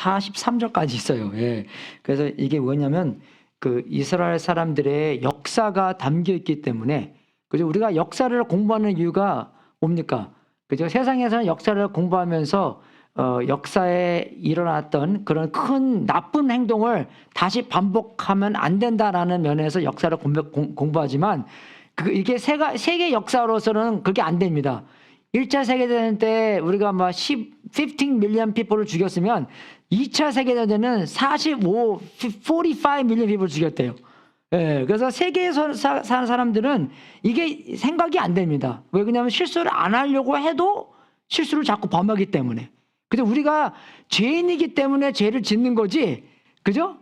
43절까지 있어요. 예. 그래서 이게 뭐냐면 그 이스라엘 사람들의 역사가 담겨 있기 때문에, 그죠? 우리가 역사를 공부하는 이유가 뭡니까? 그죠? 세상에서는 역사를 공부하면서 역사에 일어났던 그런 큰 나쁜 행동을 다시 반복하면 안 된다라는 면에서 역사를 공부하지만, 이게 세계 역사로서는 그게 안 됩니다. 1차 세계대전 때 우리가 막 15 밀리언 피플을 죽였으면 2차 세계대전은 45 밀리언 피플을 죽였대요. 예, 그래서 세계에서 사는 사람들은 이게 생각이 안 됩니다. 왜 그러냐면 실수를 안 하려고 해도 실수를 자꾸 범하기 때문에. 그죠? 우리가 죄인이기 때문에 죄를 짓는 거지. 그죠?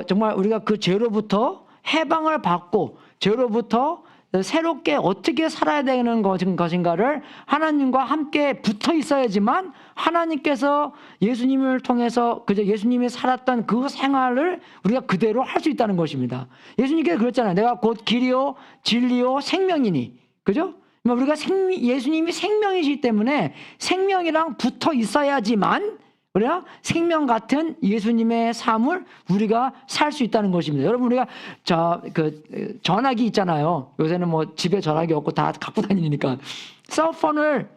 정말 우리가 그 죄로부터 해방을 받고 죄로부터 새롭게 어떻게 살아야 되는 것인가를 하나님과 함께 붙어 있어야지만 하나님께서 예수님을 통해서 그저 예수님이 살았던 그 생활을 우리가 그대로 할 수 있다는 것입니다. 예수님께서 그랬잖아요. 내가 곧 길이요 진리요 생명이니. 그죠? 우리가 예수님이 생명이시기 때문에 생명이랑 붙어 있어야지만 우리가 생명 같은 예수님의 삶을 우리가 살 수 있다는 것입니다. 여러분, 우리가 전화기 있잖아요. 요새는 뭐 집에 전화기 없고 다 갖고 다니니까 셀폰을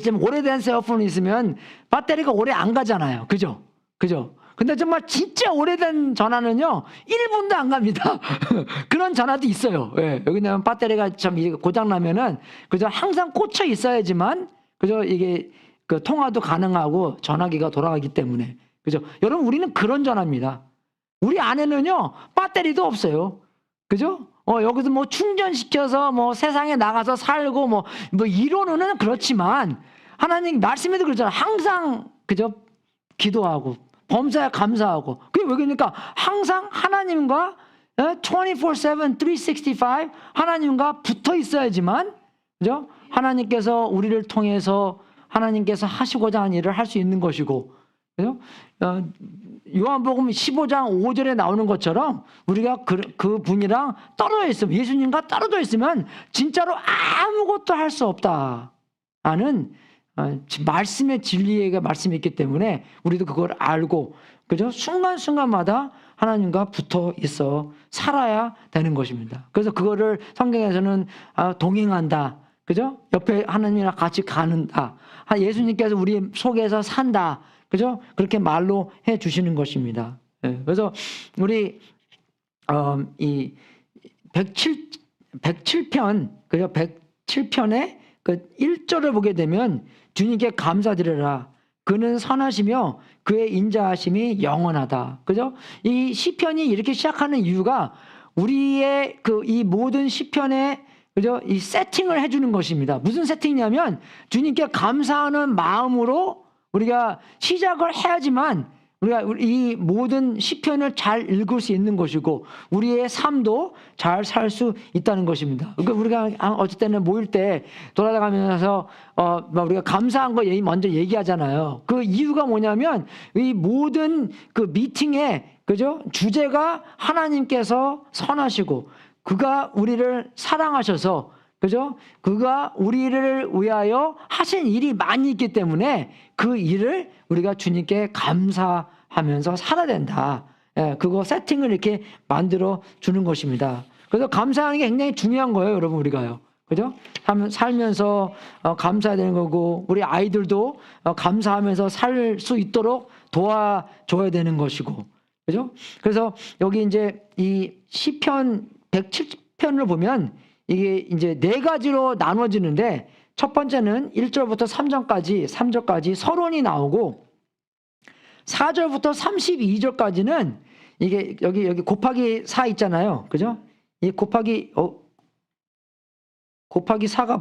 좀 오래된 셀폰이 있으면 배터리가 오래 안 가잖아요. 그죠? 근데 정말 진짜 오래된 전화는요 1분도 안 갑니다. 그런 전화도 있어요. 예, 여기는 배터리가 좀 고장 나면은 그저 항상 꽂혀 있어야지만 그저 이게 그 통화도 가능하고 전화기가 돌아가기 때문에. 그죠? 여러분, 우리는 그런 전화입니다. 우리 안에는요 배터리도 없어요. 그죠? 여기서 뭐 충전시켜서 뭐 세상에 나가서 살고 뭐 이론은 그렇지만 하나님 말씀에도 그렇잖아요. 항상 그죠? 기도하고 범사에 감사하고. 그게 왜 그러니까 항상 하나님과 24/7 365 하나님과 붙어 있어야지만 그죠? 하나님께서 우리를 통해서 하나님께서 하시고자 하는 일을 할 수 있는 것이고. 그죠? 요한복음 15장 5절에 나오는 것처럼 우리가 그 분이랑 떨어져 있으면, 예수님과 떨어져 있으면 진짜로 아무것도 할 수 없다 하는 말씀의 진리의 말씀이 있기 때문에 우리도 그걸 알고 그죠? 순간순간마다 하나님과 붙어 있어 살아야 되는 것입니다. 그래서 그거를 성경에서는 동행한다. 그죠? 옆에 하나님이랑 같이 가는다. 예수님께서 우리 속에서 산다. 그죠? 그렇게 말로 해 주시는 것입니다. 예, 그래서 우리 이 107편 그죠? 107편의 그 1절을 보게 되면 주님께 감사드려라. 그는 선하시며 그의 인자하심이 영원하다. 그죠? 이 시편이 이렇게 시작하는 이유가 우리의 이 모든 시편의 그죠? 이 세팅을 해주는 것입니다. 무슨 세팅이냐면 주님께 감사하는 마음으로 우리가 시작을 해야지만 우리가 이 모든 시편을 잘 읽을 수 있는 것이고 우리의 삶도 잘 살 수 있다는 것입니다. 그러니까 우리가 어쩔 때는 모일 때 돌아다니면서 우리가 감사한 거 먼저 얘기하잖아요. 그 이유가 뭐냐면 이 모든 그 미팅의 그죠? 주제가 하나님께서 선하시고 그가 우리를 사랑하셔서 그죠? 그가 우리를 위하여 하신 일이 많이 있기 때문에 그 일을 우리가 주님께 감사하면서 살아야 된다. 예, 그거 세팅을 이렇게 만들어 주는 것입니다. 그래서 감사하는 게 굉장히 중요한 거예요, 여러분, 우리가요. 그죠? 살면서 감사해야 되는 거고 우리 아이들도 감사하면서 살 수 있도록 도와줘야 되는 것이고. 그죠? 그래서 여기 이제 이 시편 107편을 보면 이게 이제 네 가지로 나눠지는데 첫 번째는 1절부터 3절까지 서론이 나오고 4절부터 32절까지는 이게 여기 곱하기 4 있잖아요. 그죠? 이 곱하기 4가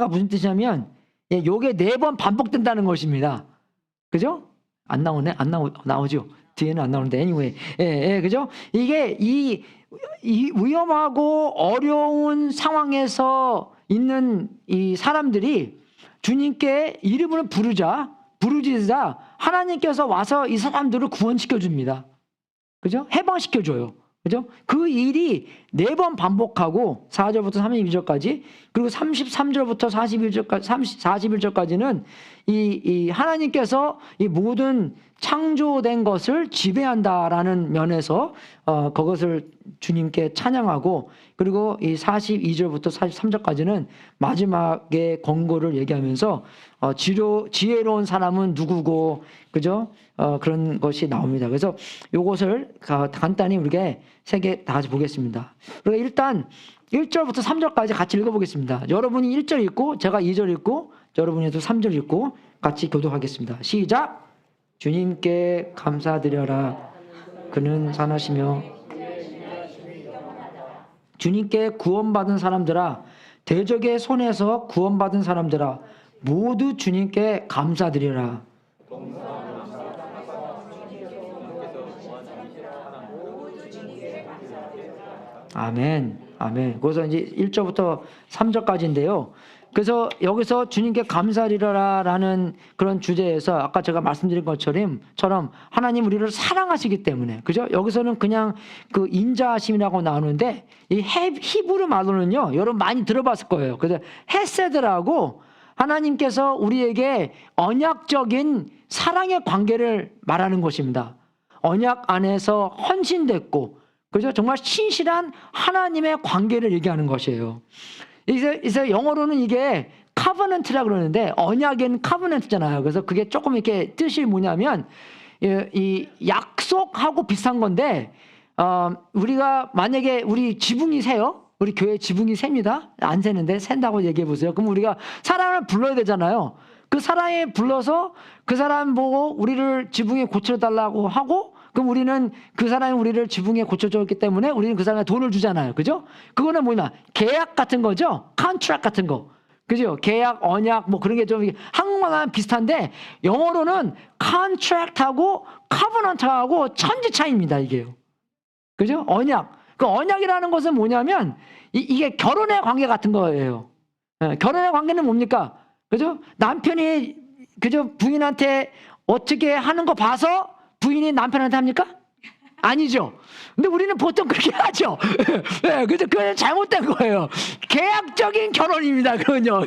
무슨 뜻이냐면 요게 4번 반복된다는 것입니다. 그죠? 안 나오네? 나오죠? 뒤에는 안 나오는데 anyway. 예, 그죠? 이게 이 위험하고 어려운 상황에서 있는 이 사람들이 주님께 이름을 부르짖자 하나님께서 와서 이 사람들을 구원시켜 줍니다. 그죠? 해방시켜 줘요. 그죠? 그 일이 4번 반복하고 4절부터 32절까지, 그리고 33절부터 41절까지는 이 하나님께서 이 모든 창조된 것을 지배한다라는 면에서 그것을 주님께 찬양하고, 그리고 이 42절부터 43절까지는 마지막에 권고를 얘기하면서 지혜로운 사람은 누구고, 그죠? 그런 것이 나옵니다. 그래서 이것을 간단히 우리가 3개 다 같이 보겠습니다. 그러니까 일단 1절부터 3절까지 같이 읽어보겠습니다. 여러분이 1절 읽고 제가 2절 읽고 여러분이 또 3절 읽고 같이 교독하겠습니다. 시작! 주님께 감사드려라. 그는 선하시며 주님께 구원받은 사람들아, 대적의 손에서 구원받은 사람들아, 모두 주님께 감사드리라. 아멘, 아멘. 그래서 이제 1절부터 3절까지인데요. 그래서 여기서 주님께 감사드리라라는 그런 주제에서 아까 제가 말씀드린 것처럼 하나님 우리를 사랑하시기 때문에, 그죠? 여기서는 그냥 그 인자하심이라고 나오는데, 이 히브리 말로는요, 여러분 많이 들어봤을 거예요. 그래서 헤세드라고 하나님께서 우리에게 언약적인 사랑의 관계를 말하는 것입니다. 언약 안에서 헌신됐고, 그죠? 정말 신실한 하나님의 관계를 얘기하는 것이에요. 그래서 영어로는 이게 카버넌트라고 그러는데, 언약은 카버넌트잖아요. 그래서 그게 조금 이렇게 뜻이 뭐냐면, 이 약속하고 비슷한 건데, 우리가 만약에 우리 지붕이 새요? 우리 교회 지붕이 셉니다. 안 새는데 샌다고 얘기해 보세요. 그럼 우리가 사람을 불러야 되잖아요. 그 사람이 불러서 그 사람 보고 우리를 지붕에 고쳐달라고 하고, 그럼 우리는 그 사람이 우리를 지붕에 고쳐줬기 때문에 우리는 그 사람에 돈을 주잖아요. 그죠? 그거는 뭐냐? 계약 같은 거죠? 컨트랙트 같은 거. 그죠? 계약, 언약, 뭐 그런 게 좀 한국말하면 비슷한데, 영어로는 컨트랙트하고 커버넌트하고 천지 차이입니다, 이게요. 그죠? 언약. 그 언약이라는 것은 뭐냐면, 이게 결혼의 관계 같은 거예요. 결혼의 관계는 뭡니까? 그죠? 남편이, 그죠? 부인한테 어떻게 하는 거 봐서 부인이 남편한테 합니까? 아니죠. 근데 우리는 보통 그렇게 하죠. 네, 그죠? 그건 잘못된 거예요. 계약적인 결혼입니다. 그건요.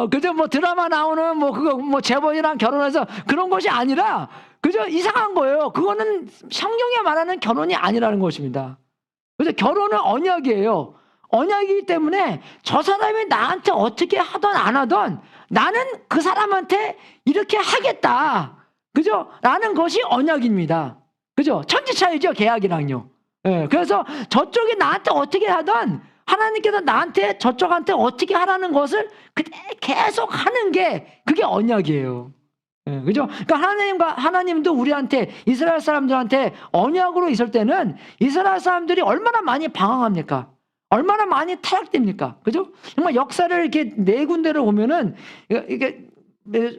그죠? 뭐 드라마 나오는 뭐 그거 뭐 재벌이랑 결혼해서 그런 것이 아니라, 그죠? 이상한 거예요. 그거는 성경에 말하는 결혼이 아니라는 것입니다. 그래서 결혼은 언약이에요. 언약이기 때문에 저 사람이 나한테 어떻게 하든 안 하든 나는 그 사람한테 이렇게 하겠다. 그죠? 라는 것이 언약입니다. 그죠? 천지 차이죠, 계약이랑요. 예, 그래서 저쪽이 나한테 어떻게 하든 하나님께서 나한테 저쪽한테 어떻게 하라는 것을 계속 하는 게 그게 언약이에요. 예, 그죠? 그러니까 하나님도 우리한테, 이스라엘 사람들한테 언약으로 있을 때는 이스라엘 사람들이 얼마나 많이 방황합니까? 얼마나 많이 타락됩니까? 그죠? 정말 역사를 이렇게 4군데를 보면은 이게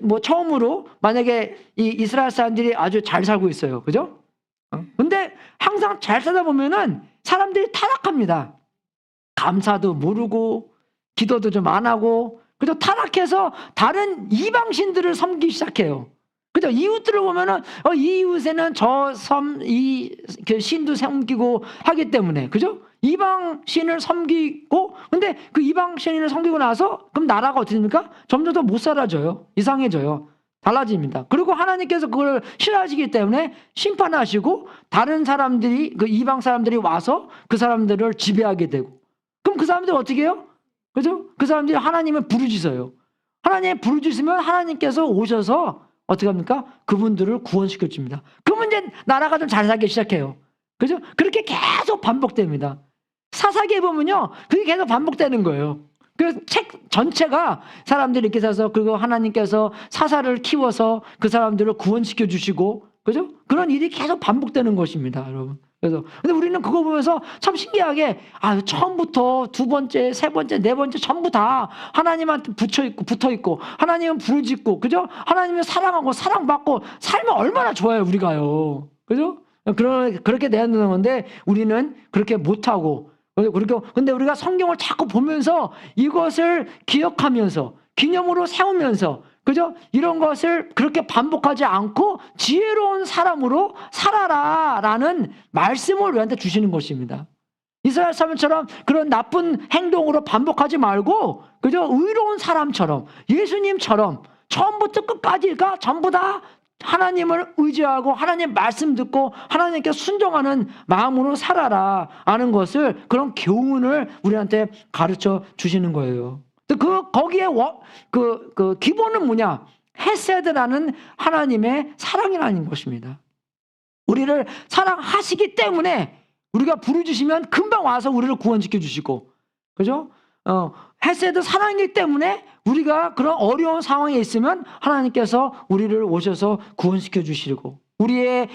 뭐 처음으로 만약에 이 이스라엘 사람들이 아주 잘 살고 있어요. 그죠? 근데 항상 잘 살다 보면은 사람들이 타락합니다. 감사도 모르고 기도도 좀 안 하고, 그죠? 타락해서 다른 이방신들을 섬기기 시작해요. 그죠? 이웃들을 보면은 이 이웃에는 그 신도 섬기고 하기 때문에, 그죠? 이방신을 섬기고, 근데 그 이방신을 섬기고 나서 그럼 나라가 어떻게 됩니까? 점점 더 못 살아져요. 이상해져요. 달라집니다. 그리고 하나님께서 그걸 싫어하시기 때문에 심판하시고 다른 사람들이, 그 이방 사람들이 와서 그 사람들을 지배하게 되고, 그럼 그 사람들이 어떻게 해요? 그죠? 그 사람들이 하나님을 부르짖어요. 하나님을 부르짖으면 하나님께서 오셔서 어떻게 합니까? 그분들을 구원시켜 줍니다. 그러면 이제 나라가 좀 잘 살기 시작해요. 그죠? 그렇게 계속 반복됩니다. 사사기에 보면요, 그게 계속 반복되는 거예요. 그 책 전체가 사람들이 이렇게 사서, 그리고 하나님께서 사사를 키워서 그 사람들을 구원시켜 주시고, 그죠? 그런 일이 계속 반복되는 것입니다, 여러분. 그래서 근데 우리는 그거 보면서 참 신기하게, 처음부터 두 번째, 세 번째, 네 번째 전부 다 하나님한테 붙어 있고 하나님은 부르짖고, 그죠? 하나님을 사랑하고 사랑받고 살면 얼마나 좋아요, 우리가요. 그죠? 그렇게 돼야 되는 건데 우리는 그렇게 못하고, 근데 우리가 성경을 자꾸 보면서 이것을 기억하면서 기념으로 세우면서, 그죠? 이런 것을 그렇게 반복하지 않고 지혜로운 사람으로 살아라라는 말씀을 우리한테 주시는 것입니다. 이스라엘 사람처럼 그런 나쁜 행동으로 반복하지 말고, 그죠? 의로운 사람처럼, 예수님처럼 처음부터 끝까지가 전부 다 하나님을 의지하고 하나님 말씀 듣고 하나님께 순종하는 마음으로 살아라 하는 것을, 그런 교훈을 우리한테 가르쳐 주시는 거예요. 거기에 그 기본은 뭐냐? 헤세드라는 하나님의 사랑이라는 것입니다. 우리를 사랑하시기 때문에 우리가 부르주시면 금방 와서 우리를 구원시켜 주시고, 그죠? 헤세드 사랑이기 때문에 우리가 그런 어려운 상황에 있으면 하나님께서 우리를 오셔서 구원시켜 주시고, 우리의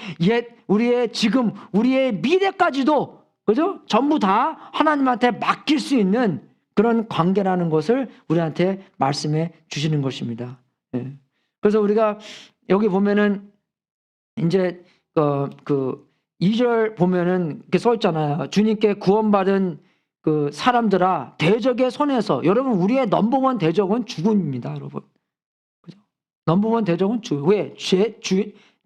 지금, 우리의 미래까지도, 그죠? 전부 다 하나님한테 맡길 수 있는 그런 관계라는 것을 우리한테 말씀해 주시는 것입니다. 예. 그래서 우리가 여기 보면은 이제 그 2절 보면은 이렇게 써 있잖아요. 주님께 구원받은 그 사람들아, 대적의 손에서. 여러분, 우리의 넘버원 대적은 죽음입니다, 여러분. 그죠? 넘버원 대적은 왜?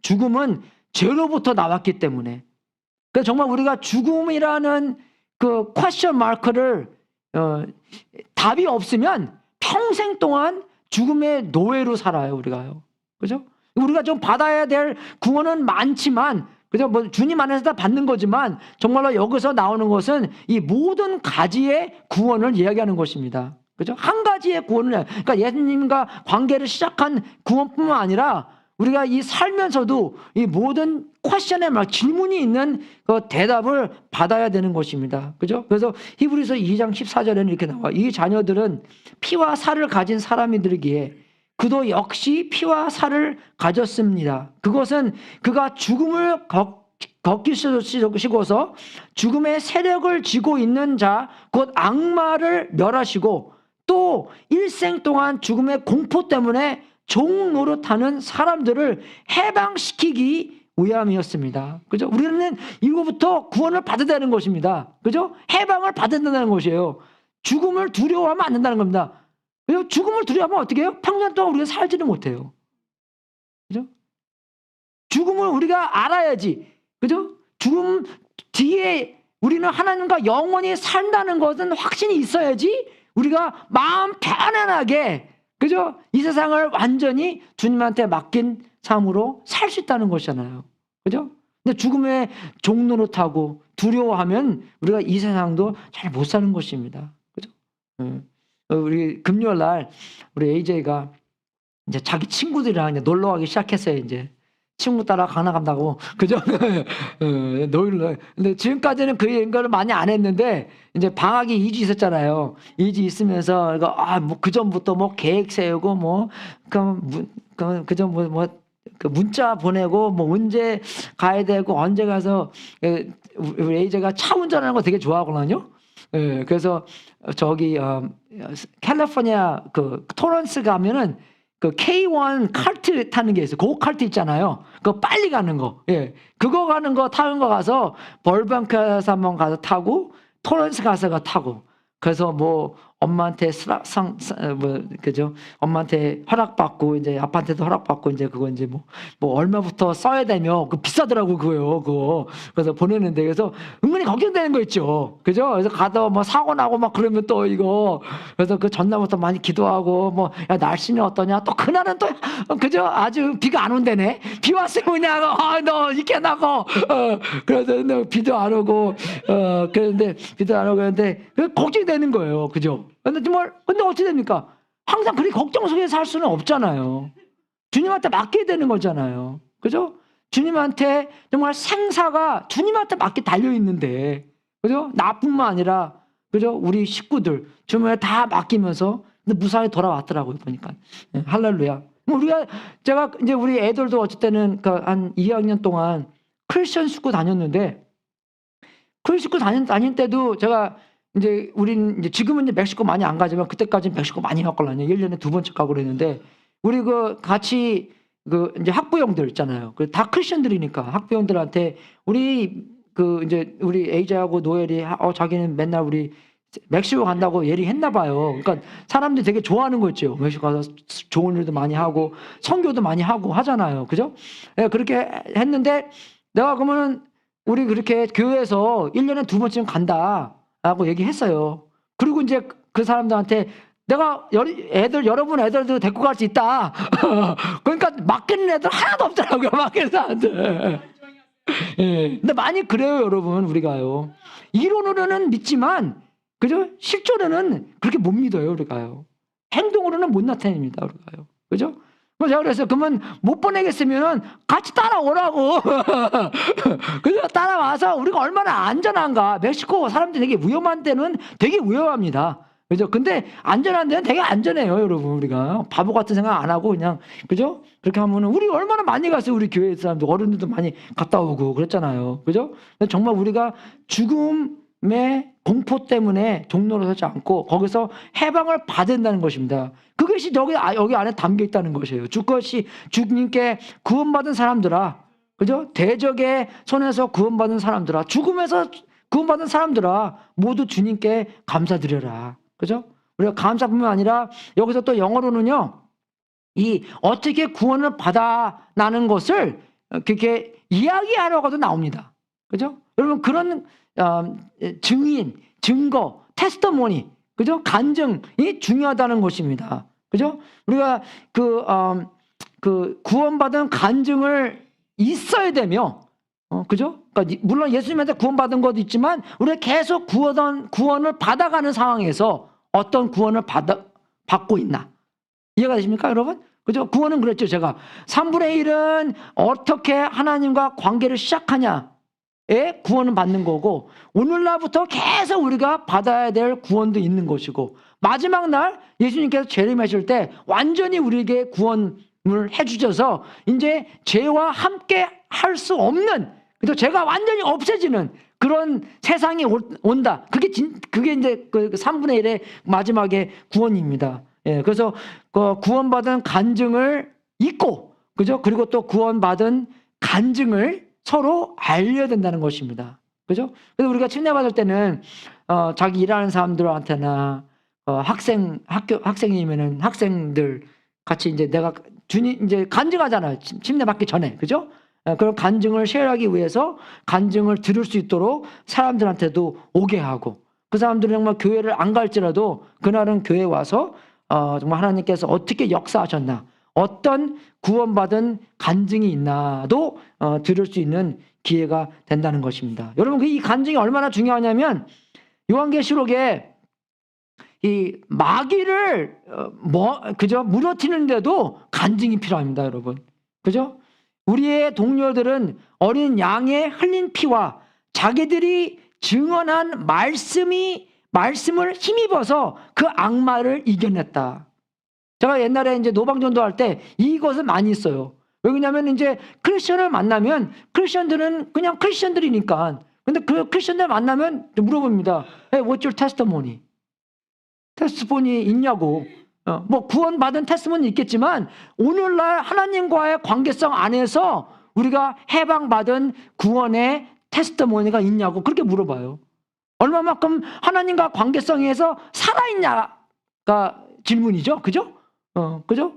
죽음은 죄로부터 나왔기 때문에. 그래서 정말 우리가 죽음이라는 그 퀘스천 마크를 답이 없으면 평생 동안 죽음의 노예로 살아요, 우리가요. 그죠? 우리가 좀 받아야 될 구원은 많지만, 그죠? 뭐 주님 안에서 다 받는 거지만, 정말로 여기서 나오는 것은 이 모든 가지의 구원을 이야기하는 것입니다. 그죠? 한 가지의 구원을, 그러니까 예수님과 관계를 시작한 구원뿐만 아니라 우리가 이 살면서도 이 모든 퀘션에 막 질문이 있는 그 대답을 받아야 되는 것입니다. 그죠? 그래서 히브리서 2장 14절에는 이렇게 나와. 이 자녀들은 피와 살을 가진 사람이들이기에 그도 역시 피와 살을 가졌습니다. 그것은 그가 죽음을 겪으시고서 죽음의 세력을 쥐고 있는 자, 곧 악마를 멸하시고, 또 일생 동안 죽음의 공포 때문에 종 노릇하는 사람들을 해방시키기 위함이었습니다. 그죠? 우리는 이거부터 구원을 받아야 되는 것입니다. 그죠? 해방을 받아야 된다는 것이에요. 죽음을 두려워하면 안 된다는 겁니다. 그죠? 죽음을 두려워하면 어떻게 해요? 평생 동안 우리가 살지를 못해요. 그죠? 죽음을 우리가 알아야지. 그죠? 죽음 뒤에 우리는 하나님과 영원히 산다는 것은 확신이 있어야지 우리가 마음 편안하게, 그죠? 이 세상을 완전히 주님한테 맡긴 삶으로 살 수 있다는 것이잖아요. 그죠? 근데 죽음의 종노릇하고 두려워하면 우리가 이 세상도 잘 못 사는 것입니다. 그죠? 우리 금요일 날 우리 AJ가 이제 자기 친구들이랑 이제 놀러 가기 시작했어요. 이제 친구 따라 강남 간다고. 그죠? 놀러. 근데 지금까지는 그 연결을 많이 안 했는데, 이제 방학이 2주 있었잖아요. 2주 있으면서, 뭐, 그 전부터 뭐 계획 세우고, 그 문자 보내고, 뭐, 언제 가야 되고, 언제 가서, 우리 AJ가 차 운전하는 거 되게 좋아하거든요. 그래서 저기, 캘리포니아 그 토런스 가면은 그 K1 카트 타는 게 있어요. 고카트 있잖아요. 그거 빨리 가는 거. 예. 그거 가는 거 타는 거 가서 벌방크에서 한번 가서 타고, 토런스 가서 타고. 그래서 뭐 엄마한테 그죠? 엄마한테 허락받고, 이제 아빠한테도 허락받고, 이제 그거 이제 뭐 얼마부터 써야 되며, 그 비싸더라고, 그거. 그래서 보내는데, 그래서 은근히 걱정되는 거 있죠. 그죠? 그래서 가다 뭐 사고 나고 막 그러면 또 이거. 그래서 그 전날부터 많이 기도하고, 뭐, 야, 날씨는 어떠냐? 또 그날은 또, 그죠? 아주 비가 안 온다네. 비 왔으면 그냥, 너 이렇게 나고. 그래서 비도 안 오고, 그런데 비도 안 오고, 그런데 걱정이 되는 거예요. 그죠? 근데 어떻게 됩니까? 항상 그렇게 걱정 속에 살 수는 없잖아요. 주님한테 맡겨야 되는 거잖아요. 그죠? 주님한테 정말 생사가 주님한테 맡겨 달려있는데, 그죠? 나뿐만 아니라, 그죠? 우리 식구들, 주님에 다 맡기면서, 근데 무사히 돌아왔더라고요, 보니까. 할렐루야. 제가 이제 우리 애들도 어쩔 때는 한 2학년 동안 크리스천 스쿨 다녔는데, 크리스천 스쿨 다닐 때도 제가 이제 우린 이제 지금은 이제 멕시코 많이 안 가지만 그때까지는 멕시코 많이 갔거든요. 1년에 2번씩 가고 그랬는데, 우리 같이 이제 학부형들 있잖아요. 다 크리스천들이니까 학부형들한테 이제 우리 에이자하고 노엘이 자기는 맨날 우리 멕시코 간다고 얘기했나 봐요. 그러니까 사람들이 되게 좋아하는 거 있죠. 멕시코 가서 좋은 일도 많이 하고 선교도 많이 하고 하잖아요. 그죠? 예, 그렇게 했는데 내가 그러면은 우리 그렇게 교회에서 1년에 2번쯤 간다라고 얘기했어요. 그리고 이제 그 사람들한테 내가 여러분 애들도 데리고 갈 수 있다. 그러니까 맡기는 애들 하나도 없더라고요. 맡기는 사람들. 예. 근데 많이 그래요, 여러분. 우리가요. 이론으로는 믿지만, 그죠? 실제로는 그렇게 못 믿어요, 우리가요. 행동으로는 못 나타냅니다, 우리가요. 그죠? 제가 그래서 그러면 못 보내겠으면 같이 따라오라고. 그죠? 따라와서 우리가 얼마나 안전한가. 멕시코 사람들이 되게 위험한 데는 되게 위험합니다. 그죠? 근데 안전한 데는 되게 안전해요, 여러분. 우리가 바보 같은 생각 안 하고 그냥, 그죠? 그렇게 하면은 우리 얼마나 많이 갔어요. 우리 교회 사람들, 어른들도 많이 갔다 오고 그랬잖아요. 그죠? 정말 우리가 죽음의 공포 때문에 종로로 서지 않고 거기서 해방을 받는다는 것입니다. 그것이 여기 안에 담겨 있다는 것이에요. 주님께 구원받은 사람들아, 그죠? 대적의 손에서 구원받은 사람들아, 죽음에서 구원받은 사람들아, 모두 주님께 감사드려라. 그죠? 우리가 감사뿐만 아니라 여기서 또 영어로는요, 이 어떻게 구원을 받아나는 것을 그렇게 이야기하려고도 나옵니다. 그죠? 여러분 그런 증인, 증거, 테스터모니, 그죠? 간증이 중요하다는 것입니다. 그죠? 우리가 그 구원받은 간증을 있어야 되며, 그죠? 그러니까 물론 예수님한테 구원받은 것도 있지만 우리가 계속 구원을 받아가는 상황에서 어떤 구원을 받고 있나? 이해가 되십니까, 여러분? 그죠? 구원은 그랬죠, 제가. 3분의 1은 어떻게 하나님과 관계를 시작하냐에 구원을 받는 거고, 오늘날부터 계속 우리가 받아야 될 구원도 있는 것이고, 마지막 날 예수님께서 재림하실 때 완전히 우리에게 구원을 해주셔서 이제 죄와 함께 할 수 없는, 그죠? 죄가 완전히 없어지는 그런 세상이 온다. 그게 이제 그 3분의 1의 마지막의 구원입니다. 예, 그래서 그 구원받은 간증을 잊고, 그죠? 그리고 또 구원받은 간증을 서로 알려야 된다는 것입니다. 그죠? 그래서 우리가 침례받을 때는 자기 일하는 사람들한테나 학생이면은 학생들 같이 이제 내가 주님 이제 간증하잖아요. 침례받기 전에, 그죠? 그런 간증을 쉐어하기 위해서 간증을 들을 수 있도록 사람들한테도 오게 하고, 그 사람들은 정말 교회를 안 갈지라도 그날은 교회에 와서 정말 하나님께서 어떻게 역사하셨나, 어떤 구원받은 간증이 있나도 들을 수 있는 기회가 된다는 것입니다. 여러분, 이 간증이 얼마나 중요하냐면 요한계시록에 이 마귀를 그죠? 무너뜨리는데도 간증이 필요합니다, 여러분. 그죠? 우리의 동료들은 어린 양의 흘린 피와 자기들이 증언한 말씀을 힘입어서 그 악마를 이겨냈다. 제가 옛날에 이제 노방전도 할 때 이것을 많이 써요. 왜냐하면 이제 크리스천을 만나면 크리스천들은 그냥 크리스천들이니까. 근데 그 크리스천들 만나면 물어봅니다. Hey, what's your testimony? 테스트폰이 있냐고. 뭐 구원받은 테스트폰이 있겠지만 오늘날 하나님과의 관계성 안에서 우리가 해방받은 구원의 테스트모니가 있냐고 그렇게 물어봐요. 얼마만큼 하나님과 관계성에서 살아있냐가 질문이죠. 그죠? 그죠?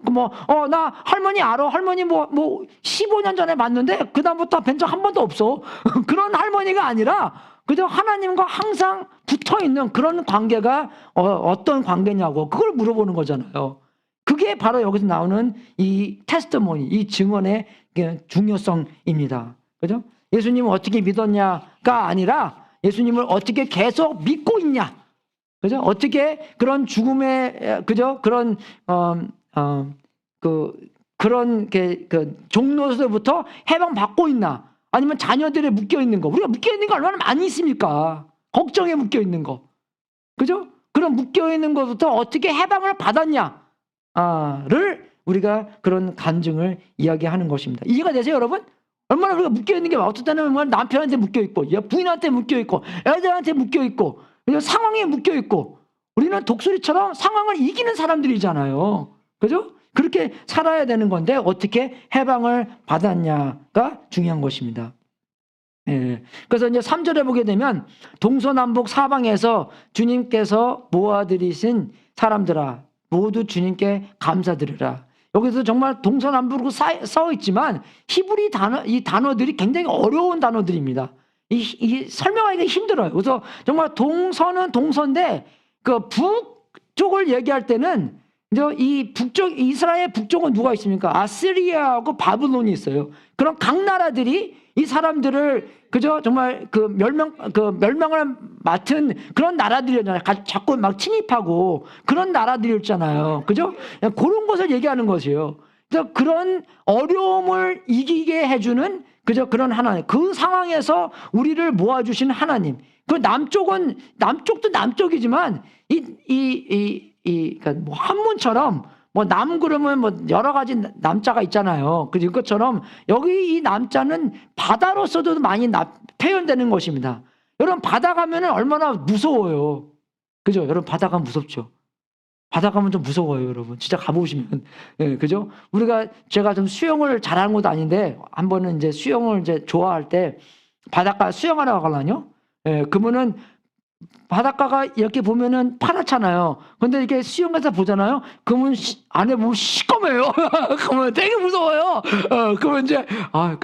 나 할머니 알아. 할머니 뭐 15년 전에 봤는데 그다음부터 뵌 적 한 번도 없어. 그런 할머니가 아니라, 그죠? 하나님과 항상 붙어 있는 그런 관계가 어떤 관계냐고 그걸 물어보는 거잖아요. 그게 바로 여기서 나오는 이 테스트모니, 이 증언의 중요성입니다. 그죠? 예수님을 어떻게 믿었냐가 아니라 예수님을 어떻게 계속 믿고 있냐. 그죠? 어떻게 그런 죽음의, 그죠? 그런, 그런 종로에서부터 해방받고 있나? 아니면 자녀들에 묶여 있는 거. 우리가 묶여 있는 거 얼마나 많이 있습니까? 걱정에 묶여 있는 거. 그죠? 그런 묶여 있는 것부터 어떻게 해방을 받았냐를 우리가 그런 간증을 이야기하는 것입니다. 이해가 되세요, 여러분? 얼마나 우리가 묶여 있는 게, 어떤 때는 남편한테 묶여 있고, 부인한테 묶여 있고, 애들한테 묶여 있고, 상황에 묶여 있고, 우리는 독수리처럼 상황을 이기는 사람들이잖아요. 그죠? 그렇게 살아야 되는 건데 어떻게 해방을 받았냐가 중요한 것입니다. 예. 그래서 이제 3절에 보게 되면 동서남북 사방에서 주님께서 모아들이신 사람들아 모두 주님께 감사드리라. 여기서 정말 동서남북으로 써 있지만 히브리 이 단어들이 굉장히 어려운 단어들입니다. 이 설명하기가 힘들어요. 그래서 정말 동서는 동서인데 그 북쪽을 얘기할 때는 이 북쪽 이스라엘 북쪽은 누가 있습니까? 아시리아하고 바빌론이 있어요. 그런 각 나라들이 이 사람들을 그저 정말 그 멸망을 맡은 그런 나라들이었잖아요. 자꾸 막 침입하고 그런 나라들이었잖아요. 그죠? 그런 것을 얘기하는 것이에요. 그래서 그런 어려움을 이기게 해주는 그저 그런 하나님. 그 상황에서 우리를 모아주신 하나님. 그 남쪽도 남쪽이지만 그러니까 뭐 한문처럼 뭐 남 그러면 뭐 여러 가지 남자가 있잖아요. 그것처럼 여기 이 남자는 바다로서도 많이 표현되는 것입니다. 여러분 바다 가면은 얼마나 무서워요. 그죠? 여러분 바다 가면 무섭죠. 바다 가면 좀 무서워요, 여러분. 진짜 가보시면. 예, 그죠? 제가 좀 수영을 잘하는 것도 아닌데 한 번은 이제 수영을 이제 좋아할 때 바닷가 수영하러 가거든요. 예, 그러면은 바닷가가 이렇게 보면은 파랗잖아요. 근데 이렇게 수영해서 보잖아요. 그러면 안에 보면 시꺼매요. 그러면 되게 무서워요. 그러면 이제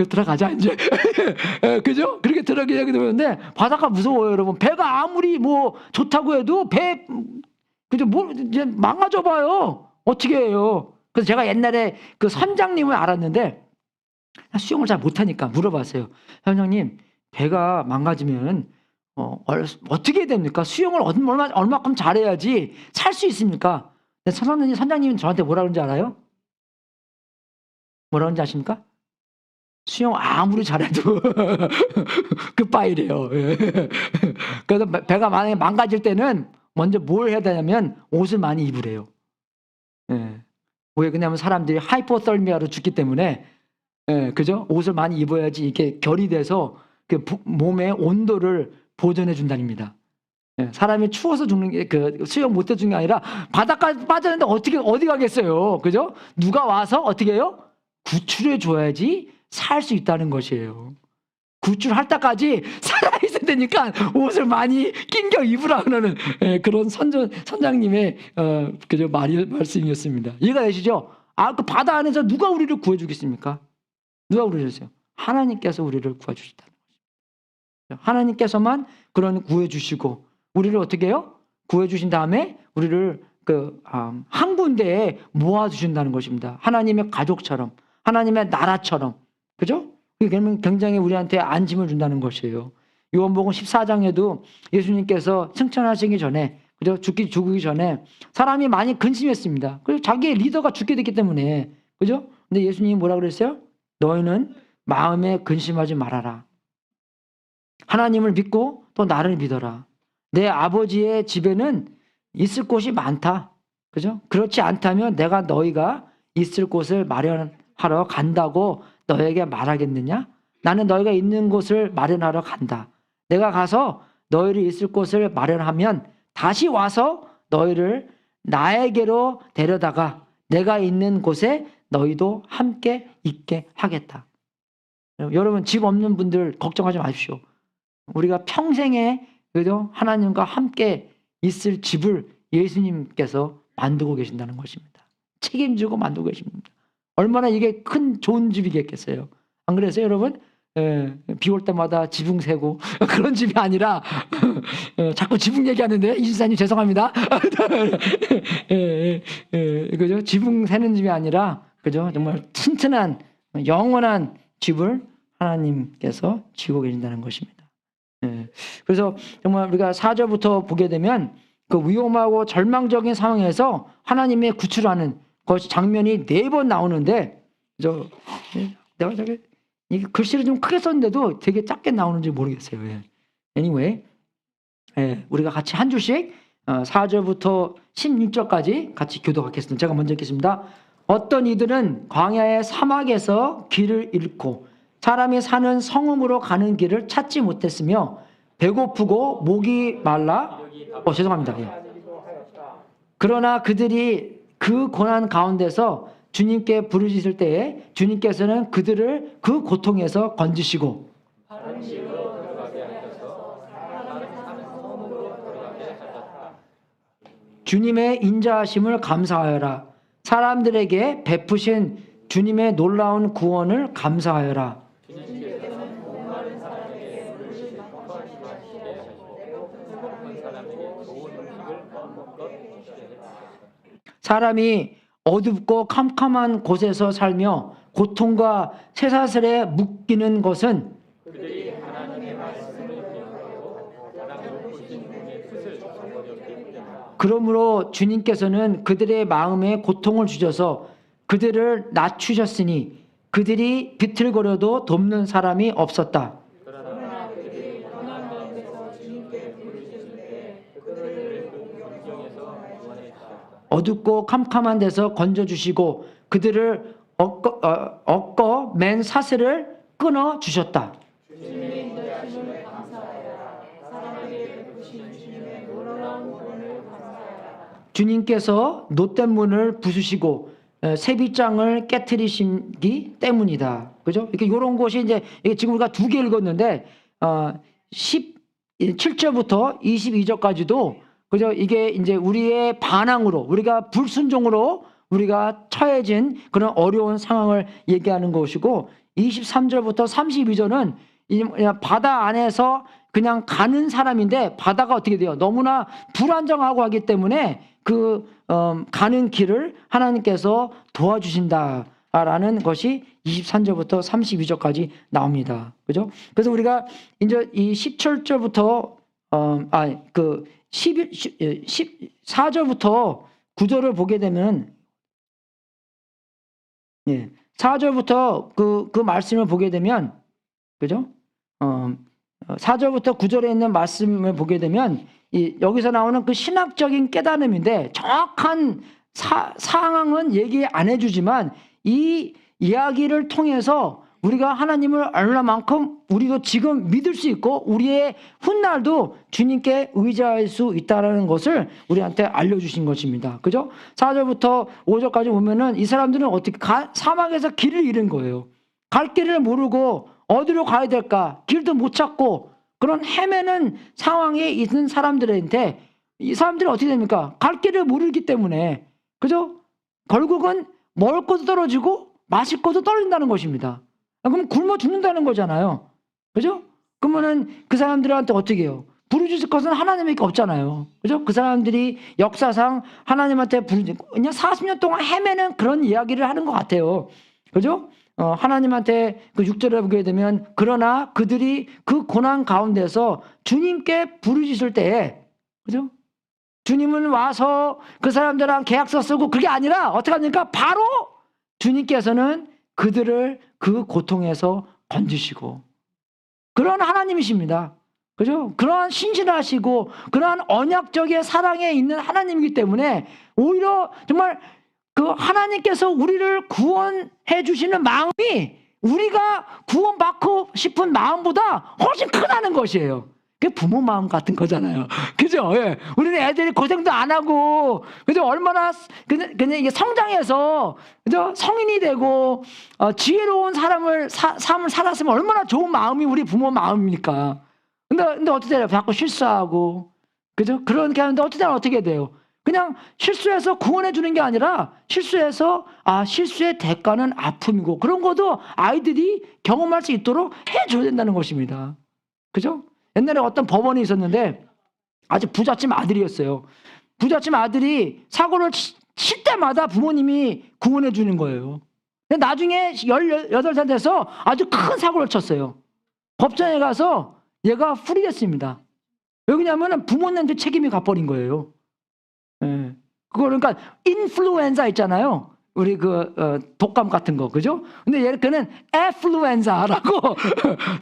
들어가자 이제. 그죠? 그렇게 들어가게 되는데 바닷가 무서워요, 여러분. 배가 아무리 뭐 좋다고 해도 그죠? 이제 망가져 봐요. 어떻게 해요? 그래서 제가 옛날에 그 선장님을 알았는데 수영을 잘 못하니까 물어봤어요. 선장님, 배가 망가지면 어떻게 해야 됩니까? 수영을 얼마큼 잘해야지 살 수 있습니까? 선장님이 저한테 뭐라 그런지 알아요? 뭐라 그런지 아십니까? 수영 아무리 잘해도 굿바이래요. 그래서 배가 만약에 망가질 때는 먼저 뭘 해야 되냐면 옷을 많이 입으래요. 왜 그러냐면 사람들이 하이포설미아로 죽기 때문에 그죠? 옷을 많이 입어야지 이게 결이 돼서 그 몸의 온도를 보존해 준다입니다. 사람이 추워서 죽는 게 수영 못해 죽는 게 아니라 바닷가에 빠졌는데 어디 가겠어요. 그죠? 누가 와서 어떻게 해요? 구출해 줘야지 살 수 있다는 것이에요. 구출할 때까지 살아있어야 되니까 옷을 많이 낑겨 입으라 그러는 그런 선장님의 그저 말씀이었습니다. 이해가 되시죠? 그 바다 안에서 누가 우리를 구해주겠습니까? 누가 구해주세요? 하나님께서 우리를 구해주시다. 하나님께서만 그런 구해주시고 우리를 어떻게 해요? 구해주신 다음에 우리를 한 군데에 모아주신다는 것입니다. 하나님의 가족처럼 하나님의 나라처럼 그죠? 그러면 굉장히 우리한테 안심을 준다는 것이에요. 요한복음 14장에도 예수님께서 승천하시기 전에 그죠? 죽기 전에 사람이 많이 근심했습니다. 그리고 자기의 리더가 죽게 됐기 때문에 그죠? 근데 예수님이 뭐라 그랬어요? 너희는 마음에 근심하지 말아라. 하나님을 믿고 또 나를 믿어라. 내 아버지의 집에는 있을 곳이 많다. 그죠? 그렇지 않다면 내가 너희가 있을 곳을 마련하러 간다고 너에게 말하겠느냐? 나는 너희가 있는 곳을 마련하러 간다. 내가 가서 너희를 있을 곳을 마련하면 다시 와서 너희를 나에게로 데려다가 내가 있는 곳에 너희도 함께 있게 하겠다. 여러분 집 없는 분들 걱정하지 마십시오. 우리가 평생에 그죠? 하나님과 함께 있을 집을 예수님께서 만들고 계신다는 것입니다. 책임지고 만들고 계십니다. 얼마나 이게 큰 좋은 집이겠어요. 안 그래서요, 여러분? 비 올 때마다 지붕 세고 그런 집이 아니라 자꾸 지붕 얘기하는데 이지사님 죄송합니다. 그죠? 지붕 세는 집이 아니라 그죠? 정말 튼튼한 영원한 집을 하나님께서 지고 계신다는 것입니다. 그래서 정말 우리가 4절부터 보게 되면 그 위험하고 절망적인 상황에서 하나님의 구출하는 그 장면이 4번 나오는데 내가 이 글씨를 좀 크게 썼는데도 되게 작게 나오는지 모르겠어요. Anyway, 우리가 같이 한 줄씩 4절부터 16절까지 같이 교독하겠습니다. 제가 먼저 읽겠습니다. 어떤 이들은 광야의 사막에서 길을 잃고 사람이 사는 성읍으로 가는 길을 찾지 못했으며 배고프고 목이 말라 죄송합니다. 그러나 그들이 그 고난 가운데서 주님께 부르짖을 때에 주님께서는 그들을 그 고통에서 건지시고 주님의 인자하심을 감사하여라. 사람들에게 베푸신 주님의 놀라운 구원을 감사하여라. 사람이 어둡고 캄캄한 곳에서 살며 고통과 쇠사슬에 묶이는 것은 그러므로 주님께서는 그들의 마음에 고통을 주셔서 그들을 낮추셨으니 그들이 비틀거려도 돕는 사람이 없었다. 어둡고 캄캄한 데서 건져주시고 그들을 얽어 맨 사슬을 끊어 주셨다. 주님께서 놋된 문을 부수시고 세빗장을 깨트리시기 때문이다. 그죠? 이렇게 이런 것이 이제 지금 우리가 두 개 읽었는데 17절부터 22절까지도 그죠? 이게 이제 우리의 반항으로 우리가 불순종으로 우리가 처해진 그런 어려운 상황을 얘기하는 것이고 23절부터 32절은 바다 안에서 그냥 가는 사람인데 바다가 어떻게 돼요? 너무나 불안정하고 하기 때문에 가는 길을 하나님께서 도와주신다라는 것이 23절부터 32절까지 나옵니다. 그죠? 그래서 우리가 이제 이 17절부터 14절부터 9절을 보게 되면 4절부터 그 말씀을 보게 되면 그죠? 4절부터 9절에 있는 말씀을 보게 되면 여기서 나오는 그 신학적인 깨달음인데 정확한 상황은 얘기 안 해주지만 이 이야기를 통해서 우리가 하나님을 얼마만큼 우리도 지금 믿을 수 있고 우리의 훗날도 주님께 의지할 수 있다는 것을 우리한테 알려주신 것입니다. 그죠? 4절부터 5절까지 보면은 이 사람들은 어떻게 사막에서 길을 잃은 거예요. 갈 길을 모르고 어디로 가야 될까 길도 못 찾고 그런 헤매는 상황에 있는 사람들한테 이 사람들이 어떻게 됩니까? 갈 길을 모르기 때문에 그죠? 결국은 먹을 것도 떨어지고 마실 것도 떨어진다는 것입니다. 그럼 굶어 죽는다는 거잖아요. 그죠? 그러면은 그 사람들한테 어떻게 해요? 부르주실 것은 하나님밖에 없잖아요. 그죠? 그 사람들이 역사상 하나님한테 그냥 40년 동안 헤매는 그런 이야기를 하는 것 같아요. 그죠? 하나님한테 그 6절에 보게 되면 그러나 그들이 그 고난 가운데서 주님께 부르짖을 때에 그죠? 주님은 와서 그 사람들랑 계약서 쓰고 그게 아니라 어떻게 합니까? 바로 주님께서는 그들을 그 고통에서 건지시고 그런 하나님이십니다. 그죠? 그러한 신실하시고 그러한 언약적인 사랑에 있는 하나님이기 때문에 오히려 정말 그 하나님께서 우리를 구원해 주시는 마음이 우리가 구원받고 싶은 마음보다 훨씬 크다는 것이에요. 그게 부모 마음 같은 거잖아요. 그죠? 예. 우리는 애들이 고생도 안 하고, 그죠? 얼마나, 그냥 이게 성장해서, 그죠? 성인이 되고, 지혜로운 삶을 살았으면 얼마나 좋은 마음이 우리 부모 마음입니까? 근데 어떻게 돼요? 자꾸 실수하고, 그죠? 그렇게 하는데 어떻게 돼요? 그냥 실수해서 구원해 주는 게 아니라 실수해서 실수의 대가는 아픔이고 그런 것도 아이들이 경험할 수 있도록 해줘야 된다는 것입니다. 그죠? 옛날에 어떤 법원이 있었는데 아주 부잣집 아들이었어요. 부잣집 아들이 사고를 칠 때마다 부모님이 구원해 주는 거예요. 근데 나중에 18살 돼서 아주 큰 사고를 쳤어요. 법정에 가서 얘가 풀이됐습니다. 왜냐하면 부모님한테 책임이 가버린 거예요. 예. 그거 그러니까 인플루엔자 있잖아요. 우리 독감 같은 거, 그죠? 근데 얘는 애플루엔자라고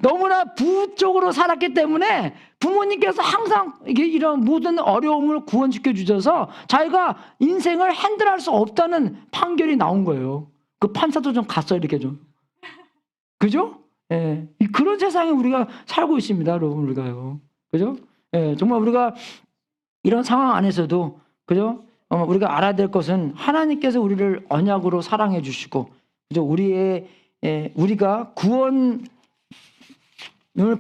너무나 부쪽으로 살았기 때문에 부모님께서 항상 이런 모든 어려움을 구원시켜 주셔서 자기가 인생을 핸들할 수 없다는 판결이 나온 거예요. 그 판사도 좀 갔어요, 이렇게 좀. 그죠? 예. 그런 세상에 우리가 살고 있습니다, 여러분, 우리가요. 그죠? 예. 정말 우리가 이런 상황 안에서도, 그죠? 우리가 알아야 될 것은 하나님께서 우리를 언약으로 사랑해 주시고, 그죠? 우리가 구원을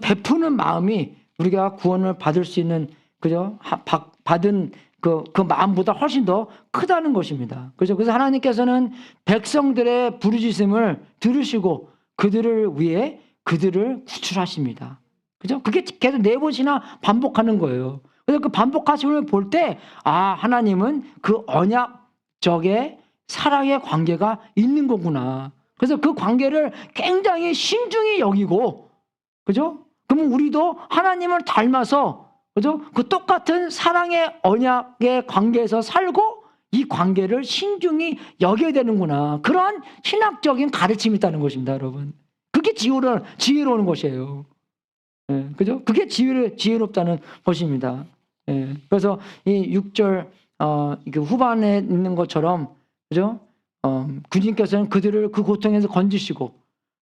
베푸는 마음이 우리가 구원을 받을 수 있는, 그죠? 받은 그 마음보다 훨씬 더 크다는 것입니다. 그죠? 그래서 하나님께서는 백성들의 부르짖음을 들으시고 그들을 위해 그들을 구출하십니다. 그죠? 그게 계속 4번이나 반복하는 거예요. 그래서 그 반복하심을 볼 때, 아, 하나님은 그 언약적의 사랑의 관계가 있는 거구나. 그래서 그 관계를 굉장히 신중히 여기고, 그죠? 그러면 우리도 하나님을 닮아서, 그죠? 그 똑같은 사랑의 언약의 관계에서 살고 이 관계를 신중히 여겨야 되는구나. 그런 신학적인 가르침이 있다는 것입니다, 여러분. 그게 지혜로운 것이에요. 예, 그죠? 그게 지혜롭다는 것입니다. 예, 그래서 이 6절, 후반에 있는 것처럼, 그죠? 주님께서는 그들을 그 고통에서 건지시고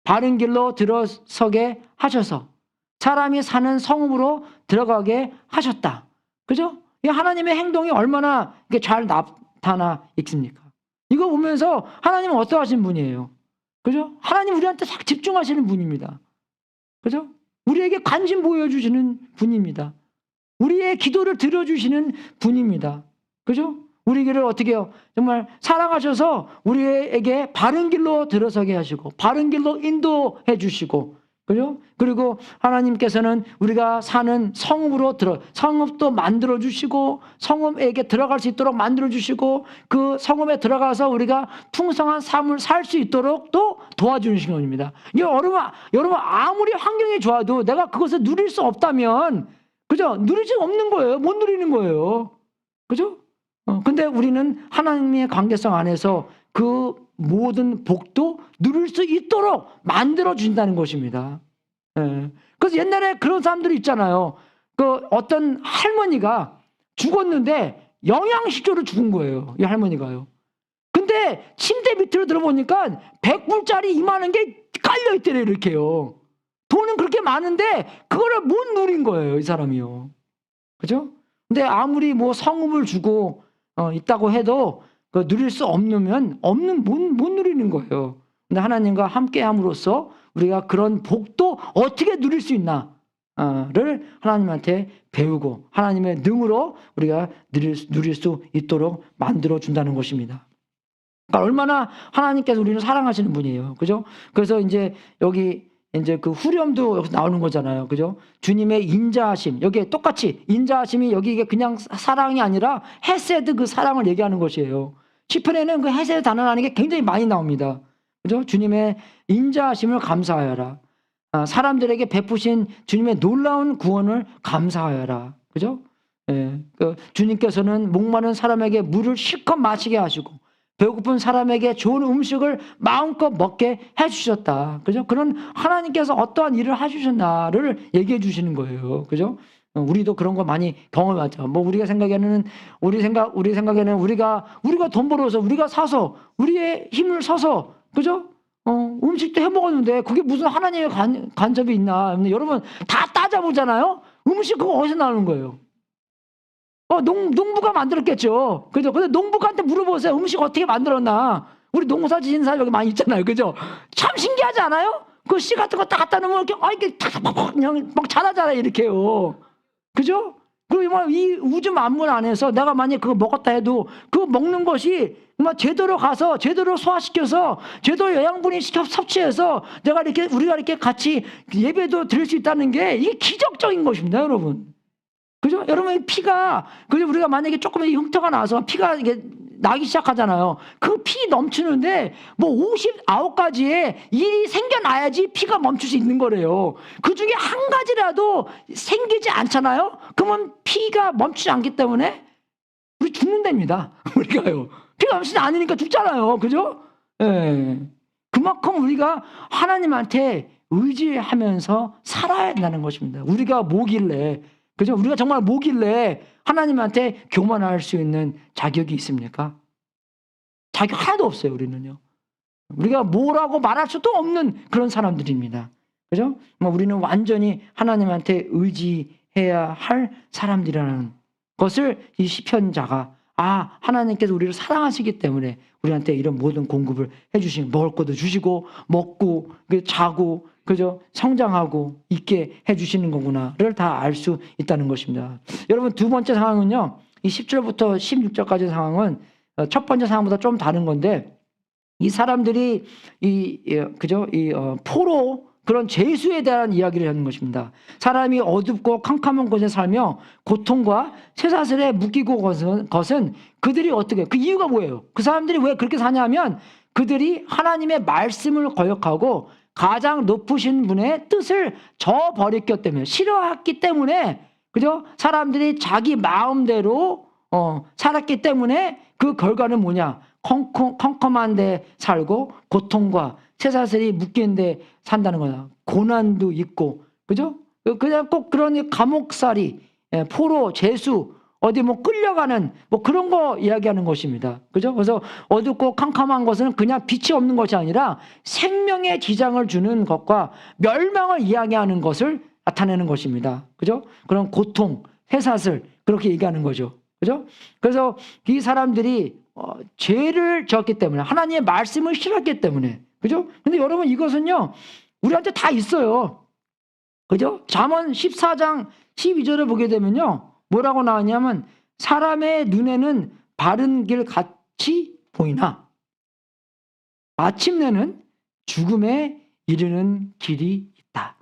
바른 길로 들어서게 하셔서 사람이 사는 성읍으로 들어가게 하셨다. 그죠? 이 하나님의 행동이 얼마나 이게 잘 나타나 있습니까? 이거 보면서 하나님은 어떠하신 분이에요? 그죠? 하나님 우리한테 딱 집중하시는 분입니다. 그죠? 우리에게 관심 보여주시는 분입니다. 우리의 기도를 들어주시는 분입니다. 그죠? 우리를 어떻게 해요? 정말 사랑하셔서 우리에게 바른 길로 들어서게 하시고 바른 길로 인도해 주시고, 그죠? 그리고 하나님께서는 우리가 사는 성읍도 만들어 주시고 성읍에게 들어갈 수 있도록 만들어 주시고 그 성읍에 들어가서 우리가 풍성한 삶을 살 수 있도록 또 도와주시는 겁니다. 여러분 아무리 환경이 좋아도 내가 그것을 누릴 수 없다면, 그죠? 누릴 수 없는 거예요. 못 누리는 거예요. 그죠? 근데 우리는 하나님의 관계성 안에서 그 모든 복도 누릴 수 있도록 만들어 준다는 것입니다. 예. 그래서 옛날에 그런 사람들이 있잖아요. 그 어떤 할머니가 죽었는데 영양실조로 죽은 거예요. 이 할머니가요. 근데 침대 밑으로 들어보니까 100불짜리 이만한 게 깔려 있대요. 이렇게요. 돈은 그렇게 많은데 그거를 못 누린 거예요. 이 사람이요. 그죠? 근데 아무리 뭐 성읍을 주고 있다고 해도 그 누릴 수 없으면 못 누리는 거예요. 근데 하나님과 함께 함으로써 우리가 그런 복도 어떻게 누릴 수 있나를 하나님한테 배우고 하나님의 능으로 우리가 누릴 수 있도록 만들어 준다는 것입니다. 그러니까 얼마나 하나님께서 우리를 사랑하시는 분이에요. 그죠? 그래서 이제 여기 이제 그 후렴도 여기서 나오는 거잖아요. 그죠? 주님의 인자하심. 여기에 똑같이 인자하심이 여기 이게 그냥 사랑이 아니라 헤세드, 그 사랑을 얘기하는 것이에요. 시편에는 그 헤세드 단어라는 게 굉장히 많이 나옵니다. 그죠? 주님의 인자하심을 감사하여라. 사람들에게 베푸신 주님의 놀라운 구원을 감사하여라. 그죠? 예. 주님께서는 목마른 사람에게 물을 실컷 마시게 하시고 배고픈 사람에게 좋은 음식을 마음껏 먹게 해주셨다. 그죠? 그런 하나님께서 어떠한 일을 해주셨나를 얘기해 주시는 거예요. 그죠? 우리도 그런 거 많이 경험하죠. 뭐 우리 생각에는 우리가 돈 벌어서 우리가 사서 우리의 힘을 써서, 그죠? 음식도 해 먹었는데 그게 무슨 하나님의 간섭이 있나? 여러분 다 따져보잖아요. 음식 그거 어디서 나오는 거예요? 농부가 만들었겠죠. 그죠? 근데 농부한테 물어보세요. 음식 어떻게 만들었나? 우리 농사 지은 사람 여기 많이 있잖아요. 그죠? 참 신기하지 않아요? 그 씨 같은 거 딱 갖다 놓으면 이렇게 탁탁탁 그냥 막 자라잖아요. 이렇게요. 그죠? 그리고 이 우주 만물 안에서 내가 만약에 그거 먹었다 해도 그 먹는 것이 제대로 가서 제대로 소화시켜서 제대로 영양분이 섭취해서 우리가 이렇게 같이 예배도 드릴 수 있다는 게 이게 기적적인 것입니다, 여러분. 그죠? 여러분, 피가, 그죠? 우리가 만약에 조금 흉터가 나서 피가 이게 나기 시작하잖아요. 그 피 넘치는데, 59가지의 일이 생겨나야지 피가 멈출 수 있는 거래요. 그 중에 한 가지라도 생기지 않잖아요? 그러면 피가 멈추지 않기 때문에 우리 죽는답니다. 우리가요. 피가 멈추지 않으니까 죽잖아요. 그죠? 예. 그만큼 우리가 하나님한테 의지하면서 살아야 된다는 것입니다. 우리가 뭐길래, 그죠? 우리가 정말 뭐길래 하나님한테 교만할 수 있는 자격이 있습니까? 자격 하나도 없어요, 우리는요. 우리가 뭐라고 말할 수도 없는 그런 사람들입니다. 그죠? 우리는 완전히 하나님한테 의지해야 할 사람들이라는 것을 이 시편자가, 하나님께서 우리를 사랑하시기 때문에 우리한테 이런 모든 공급을 해주시고, 먹을 것도 주시고, 먹고, 자고, 그죠? 성장하고 있게 해주시는 거구나를 다 알 수 있다는 것입니다. 여러분, 두 번째 상황은요, 이 10절부터 16절까지 상황은 첫 번째 상황보다 좀 다른 건데, 이 사람들이 포로 그런 죄수에 대한 이야기를 하는 것입니다. 사람이 어둡고 캄캄한 곳에 살며 고통과 쇠사슬에 묶이고 것은 그들이 어떻게, 그 이유가 뭐예요? 그 사람들이 왜 그렇게 사냐면 그들이 하나님의 말씀을 거역하고 가장 높으신 분의 뜻을 저버렸기 때문에, 싫어했기 때문에, 그죠? 사람들이 자기 마음대로 살았기 때문에 그 결과는 뭐냐? 컴컴한 데 살고 고통과 쇠사슬이 묶인 데 산다는 거야. 고난도 있고, 그죠? 그냥 꼭 그런 감옥살이, 포로, 죄수, 어디 뭐 끌려가는 뭐 그런 거 이야기하는 것입니다. 그죠? 그래서 어둡고 캄캄한 것은 그냥 빛이 없는 것이 아니라 생명의 지장을 주는 것과 멸망을 이야기하는 것을 나타내는 것입니다. 그죠? 그런 고통, 쇠사슬, 그렇게 얘기하는 거죠. 그죠? 그래서 이 사람들이 죄를 지었기 때문에, 하나님의 말씀을 싫어했기 때문에, 그죠? 근데 여러분, 이것은요 우리한테 다 있어요. 그죠? 잠언 14장 12절을 보게 되면요 뭐라고 나왔냐면, 사람의 눈에는 바른 길 같이 보이나 마침내는 죽음에 이르는 길이 있다.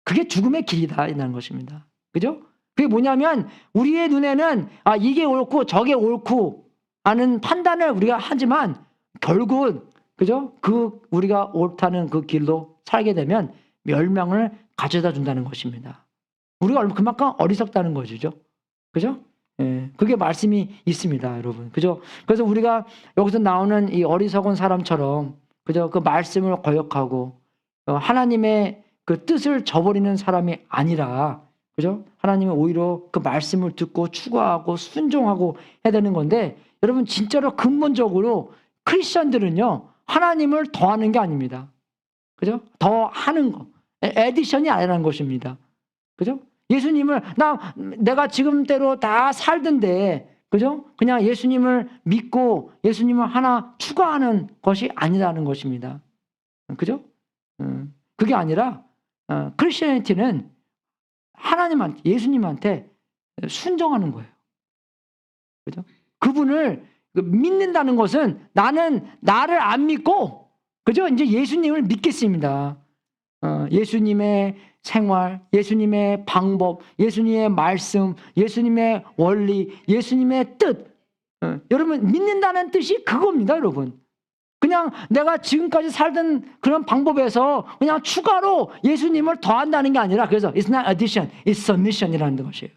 그게 죽음의 길이다 이라는 것입니다. 그죠? 그게 뭐냐면, 우리의 눈에는 이게 옳고 저게 옳고 하는 판단을 우리가 하지만, 결국은, 그죠? 우리가 옳다는 그 길로 살게 되면 멸망을 가져다 준다는 것입니다. 우리가 그만큼 어리석다는 것이죠. 그죠? 예, 그게 말씀이 있습니다, 여러분. 그죠? 그래서 우리가 여기서 나오는 이 어리석은 사람처럼, 그죠? 그 말씀을 거역하고 하나님의 그 뜻을 저버리는 사람이 아니라, 그죠? 하나님은 오히려 그 말씀을 듣고 추구하고 순종하고 해야 되는 건데, 여러분 진짜로 근본적으로 크리스천들은요 하나님을 더하는 게 아닙니다. 그죠? 더 하는 거, 에디션이 아니라는 것입니다. 그죠? 예수님을 내가 지금대로 다 살던데, 그죠? 그냥 예수님을 믿고 예수님을 하나 추가하는 것이 아니라는 것입니다. 그죠? 그게 아니라 크리스천리티는 하나님한테, 예수님한테 순종하는 거예요. 그죠? 그분을 믿는다는 것은, 나는 나를 안 믿고, 그죠? 이제 예수님을 믿겠습니다. 예수님의 생활, 예수님의 방법, 예수님의 말씀, 예수님의 원리, 예수님의 뜻. 여러분, 믿는다는 뜻이 그겁니다, 여러분. 그냥 내가 지금까지 살던 그런 방법에서 그냥 추가로 예수님을 더한다는 게 아니라, 그래서 it's not addition, it's submission이라는 것이에요.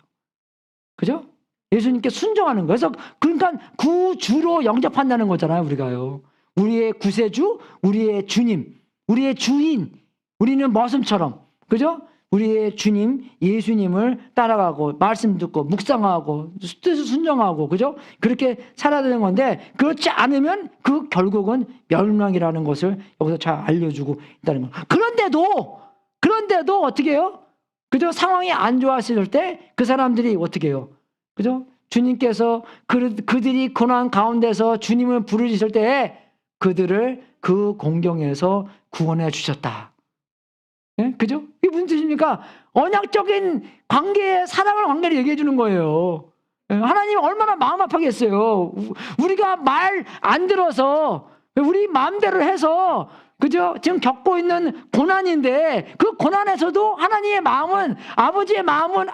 그죠? 예수님께 순종하는 거예요. 그래서 그러니까 구주로 영접한다는 거잖아요, 우리가요. 우리의 구세주, 우리의 주님, 우리의 주인, 우리는 머슴처럼, 그죠? 우리의 주님 예수님을 따라가고 말씀 듣고 묵상하고 뜻을 순종하고, 그죠? 그렇게 살아야 되는 건데, 그렇지 않으면 그 결국은 멸망이라는 것을 여기서 잘 알려주고 있다는 거예요. 그런데도 어떻게 해요? 그죠? 상황이 안 좋았을 때 그 사람들이 어떻게 해요? 그죠? 주님께서 그들이 고난 가운데서 주님을 부르짖을 때 그들을 그 공경에서 구원해 주셨다. 예? 그죠? 이게 무슨 뜻입니까? 언약적인 관계의 사랑을 관계를 얘기해 주는 거예요. 예? 하나님 얼마나 마음 아파겠어요. 우리가 말 안 들어서 우리 마음대로 해서, 그죠? 지금 겪고 있는 고난인데, 그 고난에서도 하나님의 마음은, 아버지의 마음은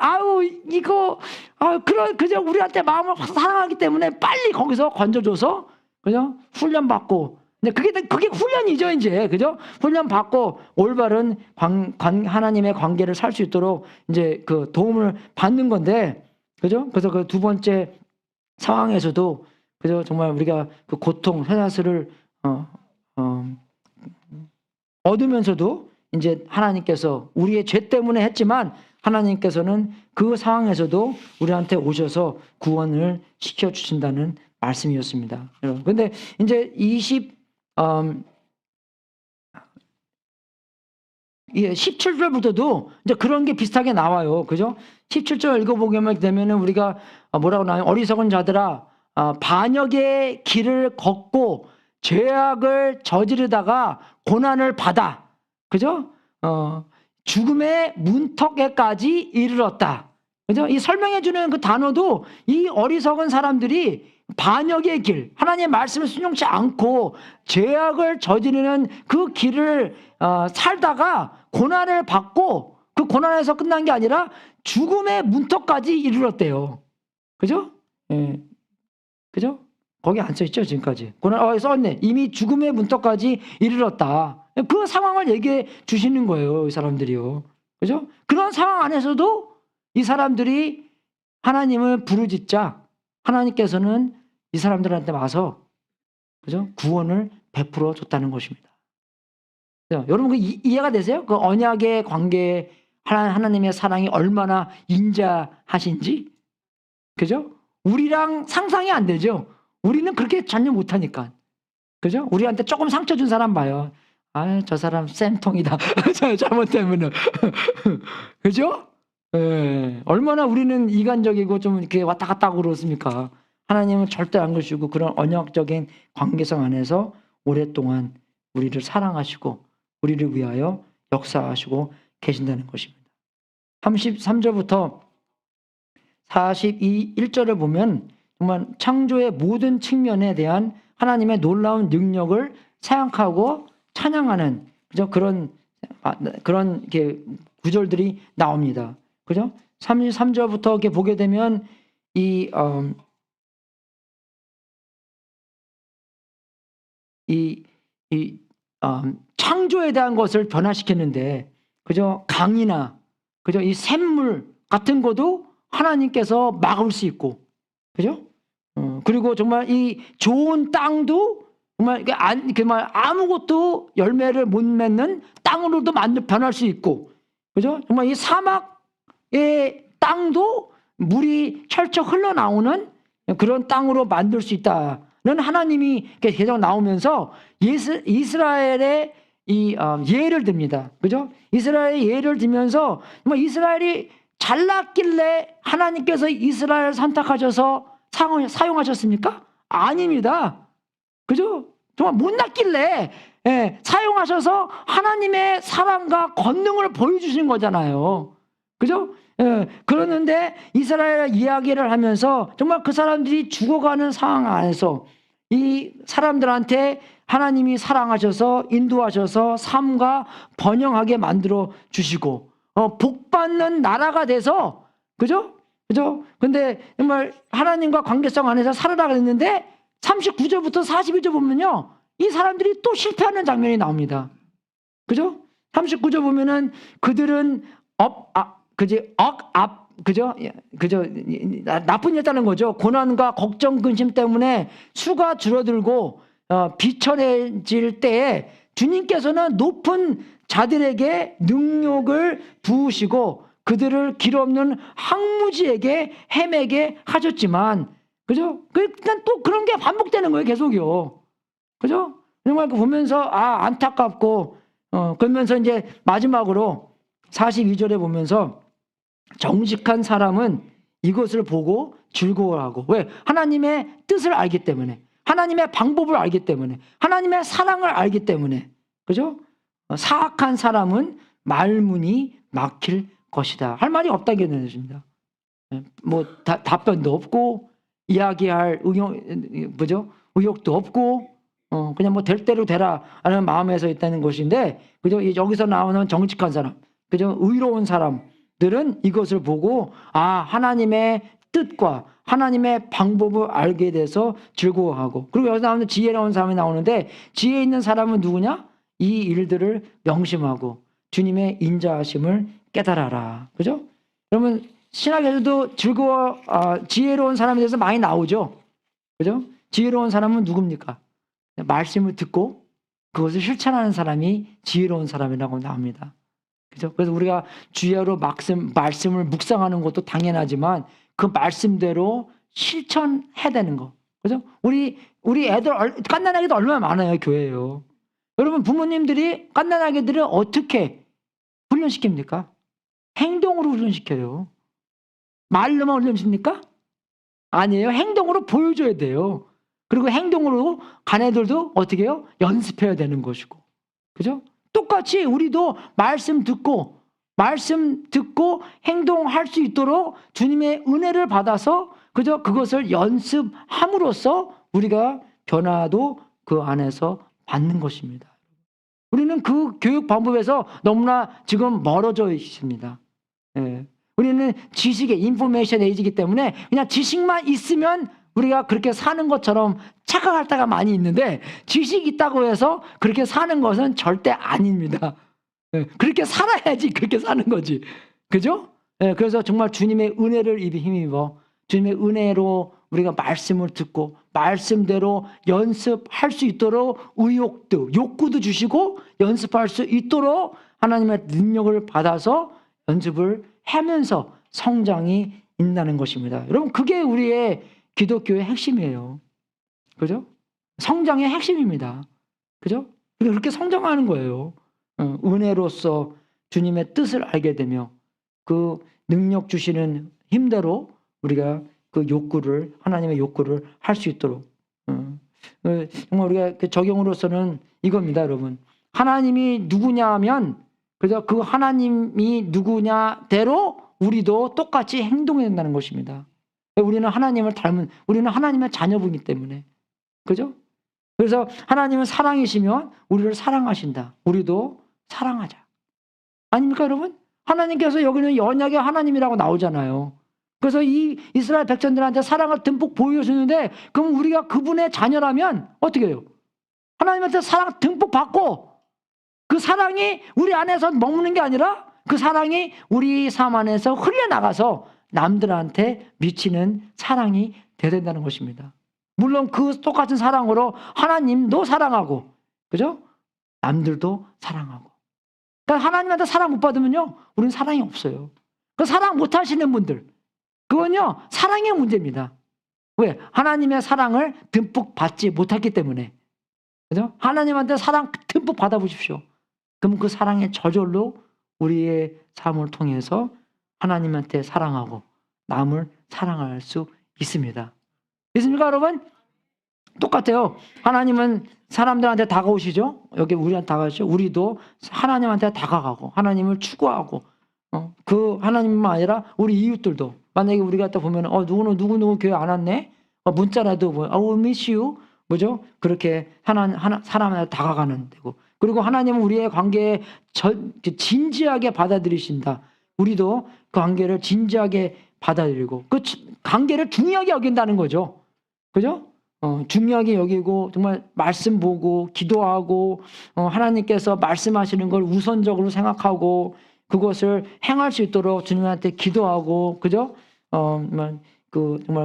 그죠? 우리한테 마음을 사랑하기 때문에 빨리 거기서 건져줘서, 그죠? 훈련받고. 근데 그게 훈련이죠, 이제. 그죠? 훈련받고 올바른 하나님의 관계를 살 수 있도록 이제 그 도움을 받는 건데, 그죠? 그래서 그 두 번째 상황에서도, 그죠? 정말 우리가 그 고통, 쇠사슬을 얻으면서도 이제 하나님께서 우리의 죄 때문에 했지만, 하나님께서는 그 상황에서도 우리한테 오셔서 구원을 시켜주신다는 말씀이었습니다. 여러분. 근데 이제 17절부터도 이제 그런 게 비슷하게 나와요. 그죠? 17절 읽어보게 되면은 우리가 뭐라고 나와요? 어리석은 자들아, 반역의 길을 걷고 죄악을 저지르다가 고난을 받아. 그죠? 죽음의 문턱에까지 이르렀다. 그죠? 이 설명해 주는 그 단어도 이 어리석은 사람들이 반역의 길, 하나님의 말씀을 순종치 않고 죄악을 저지르는 그 길을 살다가 고난을 받고 그 고난에서 끝난 게 아니라 죽음의 문턱까지 이르렀대요. 그죠? 예. 그죠? 거기 안 써있죠, 지금까지. 고난, 써있네. 이미 죽음의 문턱까지 이르렀다. 그 상황을 얘기해 주시는 거예요, 이 사람들이요. 그죠? 그런 상황 안에서도 이 사람들이 하나님을 부르짖자 하나님께서는 이 사람들한테 와서, 그죠? 구원을 베풀어 줬다는 것입니다. 그죠? 여러분, 그 이해가 되세요? 그 언약의 관계, 하나님의 사랑이 얼마나 인자하신지? 그죠? 우리랑 상상이 안 되죠? 우리는 그렇게 전혀 못하니까. 그죠? 우리한테 조금 상처 준 사람 봐요. 아, 저 사람 쌤통이다. 잘못되면은. 그죠? 예, 얼마나 우리는 이간적이고 좀 이렇게 왔다 갔다 하고 그렇습니까? 하나님은 절대 안 그러시고 그런 언약적인 관계성 안에서 오랫동안 우리를 사랑하시고 우리를 위하여 역사하시고 계신다는 것입니다. 33절부터 1절을 보면 정말 창조의 모든 측면에 대한 하나님의 놀라운 능력을 생각하고 찬양하는 그런 이렇게 구절들이 나옵니다. 그죠? 33절부터 이렇게 보게 되면 창조에 대한 것을 변화시켰는데, 그죠? 강이나, 그죠? 이 샘물 같은 것도 하나님께서 막을 수 있고, 그죠? 그리고 정말 이 좋은 땅도 정말 아무것도 열매를 못 맺는 땅으로도 변할 수 있고, 그죠? 정말 이 사막의 땅도 물이 철철 흘러나오는 그런 땅으로 만들 수 있다는 하나님이 계속 나오면서 이스라엘의 예를 듭니다. 그죠? 이스라엘의 예를 들면서 정말 이스라엘이 잘났길래 하나님께서 이스라엘을 선택하셔서 사용하셨습니까? 아닙니다. 그죠? 정말 못났길래 사용하셔서 하나님의 사랑과 권능을 보여주신 거잖아요. 그죠? 그러는데 이스라엘 이야기를 하면서 정말 그 사람들이 죽어가는 상황 안에서 이 사람들한테 하나님이 사랑하셔서 인도하셔서 삶과 번영하게 만들어 주시고 복받는 나라가 돼서, 그죠? 그죠? 근데 정말 하나님과 관계성 안에서 살아라 그랬는데 39절부터 41절 보면요, 이 사람들이 또 실패하는 장면이 나옵니다. 그죠? 39절 보면은 그들은 그죠? 나쁜 일다는 거죠. 고난과 걱정, 근심 때문에 수가 줄어들고 비천해질 때에 주님께서는 높은 자들에게 능력을 부으시고 그들을 길 없는 항무지에게 헤매게 하셨지만, 그죠? 그냥 또 그런 게 반복되는 거예요, 계속요. 그죠? 정말 보면서 안타깝고 그러면서 이제 마지막으로 42절에 보면서 정직한 사람은 이것을 보고 즐거워하고, 왜? 하나님의 뜻을 알기 때문에, 하나님의 방법을 알기 때문에, 하나님의 사랑을 알기 때문에, 그죠? 사악한 사람은 말문이 막힐 것이다. 할 말이 없다는 것입니다. 뭐 답변도 없고 이야기할 의욕도 없고 그냥 뭐 될 대로 되라 하는 마음에서 있다는 것인데, 그죠? 여기서 나오는 정직한 사람, 그죠? 의로운 사람들은 이것을 보고 하나님의 뜻과 하나님의 방법을 알게 돼서 즐거워하고, 그리고 여기서 나오는 지혜로운 사람이 나오는데, 지혜 있는 사람은 누구냐? 이 일들을 명심하고 주님의 인자하심을 깨달아라. 그죠? 그러면 신학에서도 지혜로운 사람에 대해서 많이 나오죠. 그죠? 지혜로운 사람은 누굽니까? 말씀을 듣고 그것을 실천하는 사람이 지혜로운 사람이라고 나옵니다. 그죠? 그래서 우리가 주야로 말씀을 묵상하는 것도 당연하지만 그 말씀대로 실천해야 되는 거. 그죠? 우리 애들, 갓난아기도 얼마나 많아요, 교회에요. 여러분, 부모님들이 갓난아기들을 어떻게 훈련시킵니까? 행동으로 훈련시켜요. 말로만 훈련시킵니까? 아니에요. 행동으로 보여줘야 돼요. 그리고 행동으로 가네들도 어떻게 해요? 연습해야 되는 것이고. 그죠? 똑같이 우리도 말씀 듣고 말씀 듣고 행동할 수 있도록 주님의 은혜를 받아서 그것을 연습함으로써 우리가 변화도 그 안에서 받는 것입니다. 우리는 그 교육 방법에서 너무나 지금 멀어져 있습니다. 예. 우리는 지식의 인포메이션 에이지이기 때문에 그냥 지식만 있으면 우리가 그렇게 사는 것처럼 착각할 때가 많이 있는데, 지식이 있다고 해서 그렇게 사는 것은 절대 아닙니다. 예. 그렇게 살아야지 그렇게 사는 거지. 그죠? 예. 그래서 정말 주님의 은혜를 힘입어 주님의 은혜로 우리가 말씀을 듣고 말씀대로 연습할 수 있도록 욕구도 주시고 연습할 수 있도록 하나님의 능력을 받아서 연습을 하면서 성장이 있다는 것입니다. 여러분, 그게 우리의 기독교의 핵심이에요. 그죠? 성장의 핵심입니다. 그죠? 그렇게 성장하는 거예요. 은혜로서 주님의 뜻을 알게 되며 그 능력 주시는 힘대로 우리가 그 욕구를, 하나님의 욕구를 할 수 있도록. 정말 우리가 그 적용으로서는 이겁니다, 여러분. 하나님이 누구냐 하면 그래서 그 하나님이 누구냐대로 우리도 똑같이 행동해야 된다는 것입니다. 우리는 하나님을 닮은, 우리는 하나님의 자녀분이기 때문에. 그죠? 그래서 하나님은 사랑이시면 우리를 사랑하신다. 우리도 사랑하자. 아닙니까, 여러분? 하나님께서 여기는 언약의 하나님이라고 나오잖아요. 그래서 이 이스라엘 백성들한테 사랑을 듬뿍 보여주는데, 그럼 우리가 그분의 자녀라면 어떻게 해요? 하나님한테 사랑 듬뿍 받고 그 사랑이 우리 안에서 머무는 게 아니라 그 사랑이 우리 삶 안에서 흘려나가서 남들한테 미치는 사랑이 돼야 된다는 것입니다. 물론 그 똑같은 사랑으로 하나님도 사랑하고, 그죠? 남들도 사랑하고. 그러니까 하나님한테 사랑 못 받으면요, 우리는 사랑이 없어요. 그 사랑 못 하시는 분들, 그건요, 사랑의 문제입니다. 왜? 하나님의 사랑을 듬뿍 받지 못했기 때문에. 그죠? 하나님한테 사랑 듬뿍 받아보십시오. 그럼 그 사랑의 저절로 우리의 삶을 통해서 하나님한테 사랑하고 남을 사랑할 수 있습니다. 있습니까, 여러분? 똑같아요. 하나님은 사람들한테 다가오시죠? 여기 우리한테 다가오시죠? 우리도 하나님한테 다가가고 하나님을 추구하고 그 하나님만 아니라 우리 이웃들도, 만약에 우리가 또 보면 누구는 누구 교회 안 왔네? 문자라도 we miss you, 뭐죠? 그렇게 사람한테 다가가는 데고, 그리고 하나님은 우리의 관계에 진지하게 받아들이신다. 우리도 그 관계를 진지하게 받아들이고 그 관계를 중요하게 여긴다는 거죠. 그죠? 중요하게 여기고 정말 말씀 보고 기도하고 하나님께서 말씀하시는 걸 우선적으로 생각하고 그것을 행할 수 있도록 주님한테 기도하고, 그죠? 정말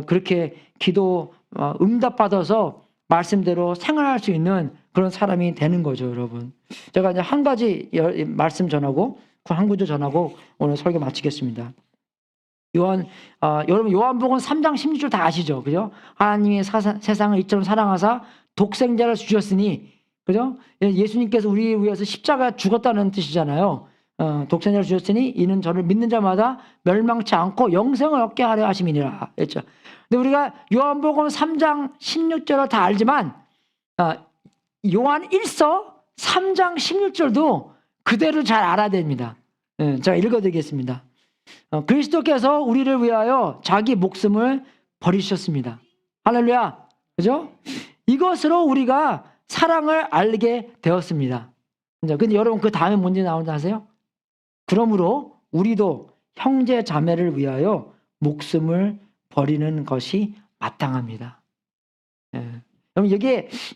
그렇게 기도 응답받아서 말씀대로 생활할 수 있는 그런 사람이 되는 거죠, 여러분. 제가 이제 한 가지 말씀 전하고 한 구절 전하고 오늘 설교 마치겠습니다. 여러분 요한복음 3장 16절 다 아시죠? 그죠? 하나님이 세상을 이처럼 사랑하사 독생자를 주셨으니, 그죠? 예수님께서 우리 위해서 십자가에 죽었다는 뜻이잖아요. 독생자를 주셨으니 이는 저를 믿는 자마다 멸망치 않고 영생을 얻게 하려 하심이니라 했죠. 근데 우리가 요한복음 3장 16절을 다 알지만 요한 1서 3장 16절도 그대로 잘 알아야 됩니다. 제가 읽어드리겠습니다. 그리스도께서 우리를 위하여 자기 목숨을 버리셨습니다. 할렐루야. 그죠? 이것으로 우리가 사랑을 알게 되었습니다. 근데 여러분 그 다음에 뭔지 나오는지 아세요? 그러므로 우리도 형제 자매를 위하여 목숨을 버리는 것이 마땅합니다. 여러분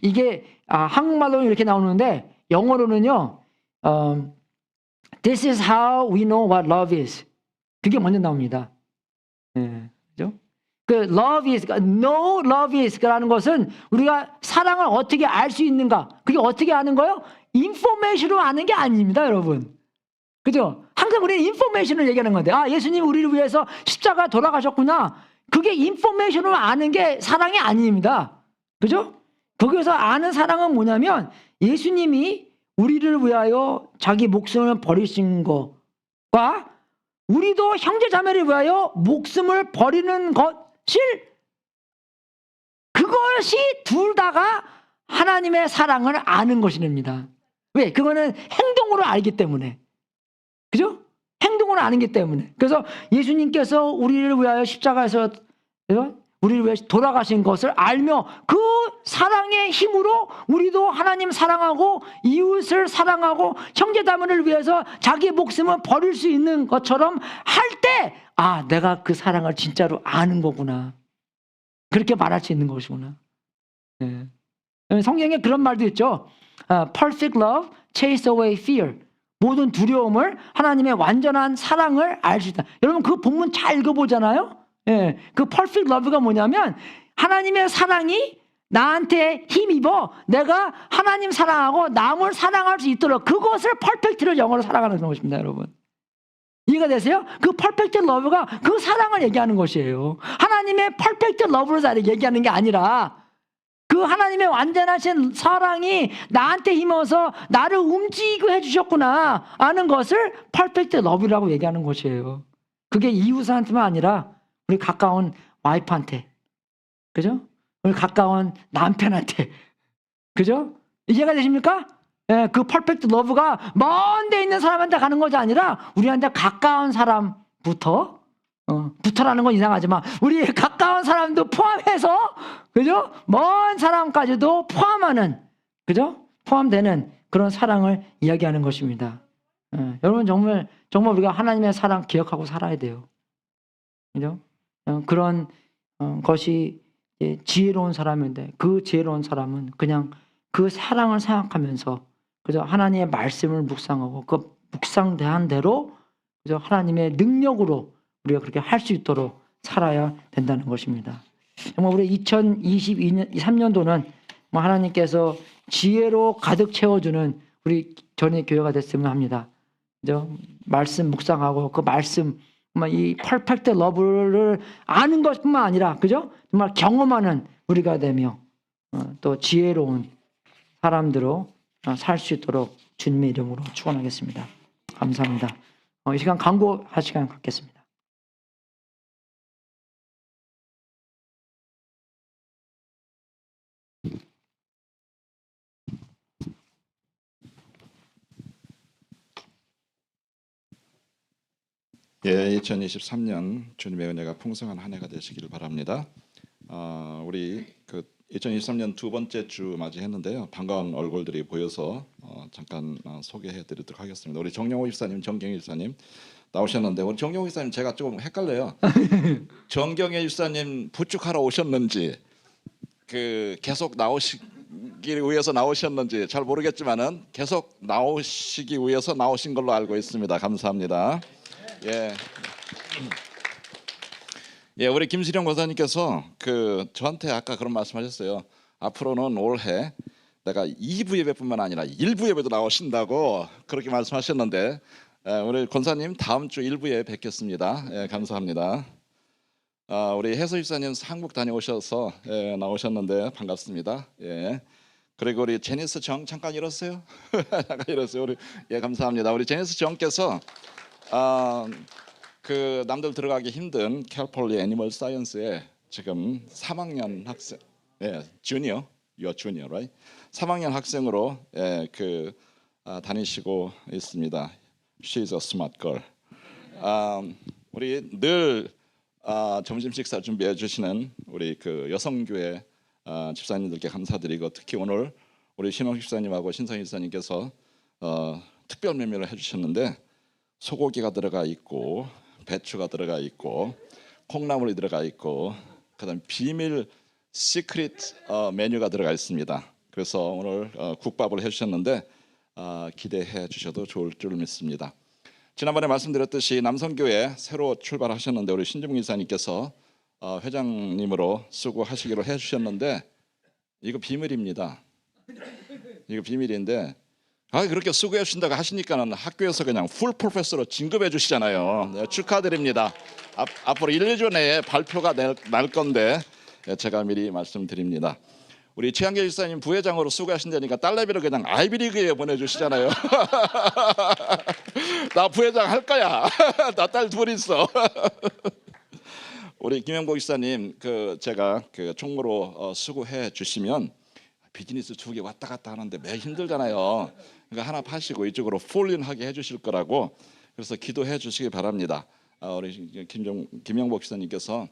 이게 한국말로는 이렇게 나오는데 영어로는요, This is how we know what love is. 그게 먼저 나옵니다. 그죠? 그 love is, no love is라는 것은 우리가 사랑을 어떻게 알 수 있는가? 그게 어떻게 아는 거예요? 인포메이션으로 아는 게 아닙니다, 여러분. 그죠? 항상 우리는 인포메이션을 얘기하는 건데, 예수님이 우리를 위해서 십자가 돌아가셨구나. 그게 인포메이션으로 아는 게 사랑이 아닙니다. 그죠? 거기서 아는 사랑은 뭐냐면 예수님이 우리를 위하여 자기 목숨을 버리신 것과 우리도 형제 자매를 위하여 목숨을 버리는 그것이 둘 다가 하나님의 사랑을 아는 것입니다. 왜? 그거는 행동으로 알기 때문에. 그죠? 행동을 아니기 때문에. 그래서 예수님께서 우리를 위하여 십자가에서 우리를 위해 돌아가신 것을 알며 그 사랑의 힘으로 우리도 하나님 사랑하고 이웃을 사랑하고 형제자매를 위해서 자기 목숨을 버릴 수 있는 것처럼 할 때, 아, 내가 그 사랑을 진짜로 아는 거구나. 그렇게 말할 수 있는 것이구나. 네. 성경에 그런 말도 있죠. Perfect love chase away fear. 모든 두려움을 하나님의 완전한 사랑을 알 수 있다. 여러분 그 본문 잘 읽어보잖아요. 예, 그 perfect love가 뭐냐면 하나님의 사랑이 나한테 힘입어 내가 하나님 사랑하고 남을 사랑할 수 있도록 그것을 perfect를 영어로 사랑하는 것입니다, 여러분. 이해가 되세요? 그 perfect love가 그 사랑을 얘기하는 것이에요. 하나님의 perfect love를 얘기하는 게 아니라 그 하나님의 완전하신 사랑이 나한테 힘어서 나를 움직이고 해주셨구나 하는 것을 perfect love라고 얘기하는 것이에요. 그게 이웃한테만 아니라 우리 가까운 와이프한테, 그죠? 우리 가까운 남편한테, 그죠? 이해가 되십니까? 예, 그 퍼펙트 러브가 먼 데 있는 사람한테 가는 것이 아니라 우리한테 가까운 사람부터, 부터라는 건 이상하지만 우리 가까운 사람도 포함해서, 그죠? 먼 사람까지도 포함하는, 그죠? 포함되는 그런 사랑을 이야기하는 것입니다. 여러분 정말 우리가 하나님의 사랑 기억하고 살아야 돼요. 그죠? 그런 것이 지혜로운 사람인데 그 지혜로운 사람은 그냥 그 사랑을 생각하면서 그죠? 하나님의 말씀을 묵상하고 그 묵상대한 대로 그죠? 하나님의 능력으로 우리가 그렇게 할 수 있도록 살아야 된다는 것입니다. 정말 우리 2023년도는 하나님께서 지혜로 가득 채워주는 우리 전의 교회가 됐으면 합니다. 그죠? 말씀 묵상하고 그 말씀 이 퍼펙트 러브를 아는 것뿐만 아니라 그죠? 정말 경험하는 우리가 되며 또 지혜로운 사람들로 살 수 있도록 주님의 이름으로 축원하겠습니다. 감사합니다. 이 시간 광고할 시간 갖겠습니다. 예, 2023년 주님의 은혜가 풍성한 한 해가 되시기를 바랍니다. 우리 그 2023년 두 번째 주 맞이했는데요. 반가운 얼굴들이 보여서 잠깐 소개해드리도록 하겠습니다. 우리 정영호 집사님, 정경희 집사님 나오셨는데 우리 정영호 집사님 제가 조금 헷갈려요. 정경희 집사님 부축하러 오셨는지 그 계속 나오시기 위해서 나오셨는지 잘 모르겠지만은 계속 나오시기 위해서 나오신 걸로 알고 있습니다. 감사합니다. 예, 우리 김수령 권사님께서 저한테 아까 그런 말씀하셨어요. 앞으로는 올해 내가 2부 예배뿐만 아니라 1부 예배도 나오신다고 그렇게 말씀하셨는데 우리 권사님 다음 주 1부에 뵙겠습니다. 예, 감사합니다. 우리 혜서 집사님 한국 다녀오셔서 나오셨는데 반갑습니다. 예. 그리고 우리 제니스 정 잠깐 일었어요. 잠깐 일었어요. 우리 감사합니다. 우리 제니스 정께서 그 남들 들어가기 힘든 캘폴리 애니멀 사이언스에 지금 3학년 학생, 주니어, you're junior, right? 3학년 학생으로 다니시고 있습니다. She's a smart girl. 우리 늘 점심 식사 준비해 주시는 우리 그 여성교회 집사님들께 감사드리고 특히 오늘 우리 신홍 집사님하고 신성희 집사님께서 특별 메뉴를 해주셨는데. 소고기가 들어가 있고 배추가 들어가 있고 콩나물이 들어가 있고 그다음 비밀 시크릿 메뉴가 들어가 있습니다. 그래서 오늘 국밥을 해주셨는데 기대해 주셔도 좋을 줄 믿습니다. 지난번에 말씀드렸듯이 남성교회 새로 출발하셨는데 우리 신중기 이사님께서 회장님으로 수고하시기로 해주셨는데 이거 비밀입니다. 이거 비밀인데 그렇게 수고해 주신다고 하시니까는 학교에서 그냥 풀 프로페서로 진급해 주시잖아요. 네, 축하드립니다. 앞으로 1, 2주 내에 발표가 날 건데 제가 미리 말씀드립니다. 우리 최한계 집사님 부회장으로 수고하신다니까 딸내미를 그냥 아이비리그에 보내주시잖아요. 나 부회장 할 거야. 나 딸 둘 있어. 우리 김영복 집사님 제가 총무로 수고해 주시면 비즈니스 2개 왔다 갔다 하는데 매일 힘들잖아요. 그러니까 하나 파시고 이쪽으로 폴린하게 해주실 거라고 그래서 기도해 주시기 바랍니다. 우리 김영복 기사님께서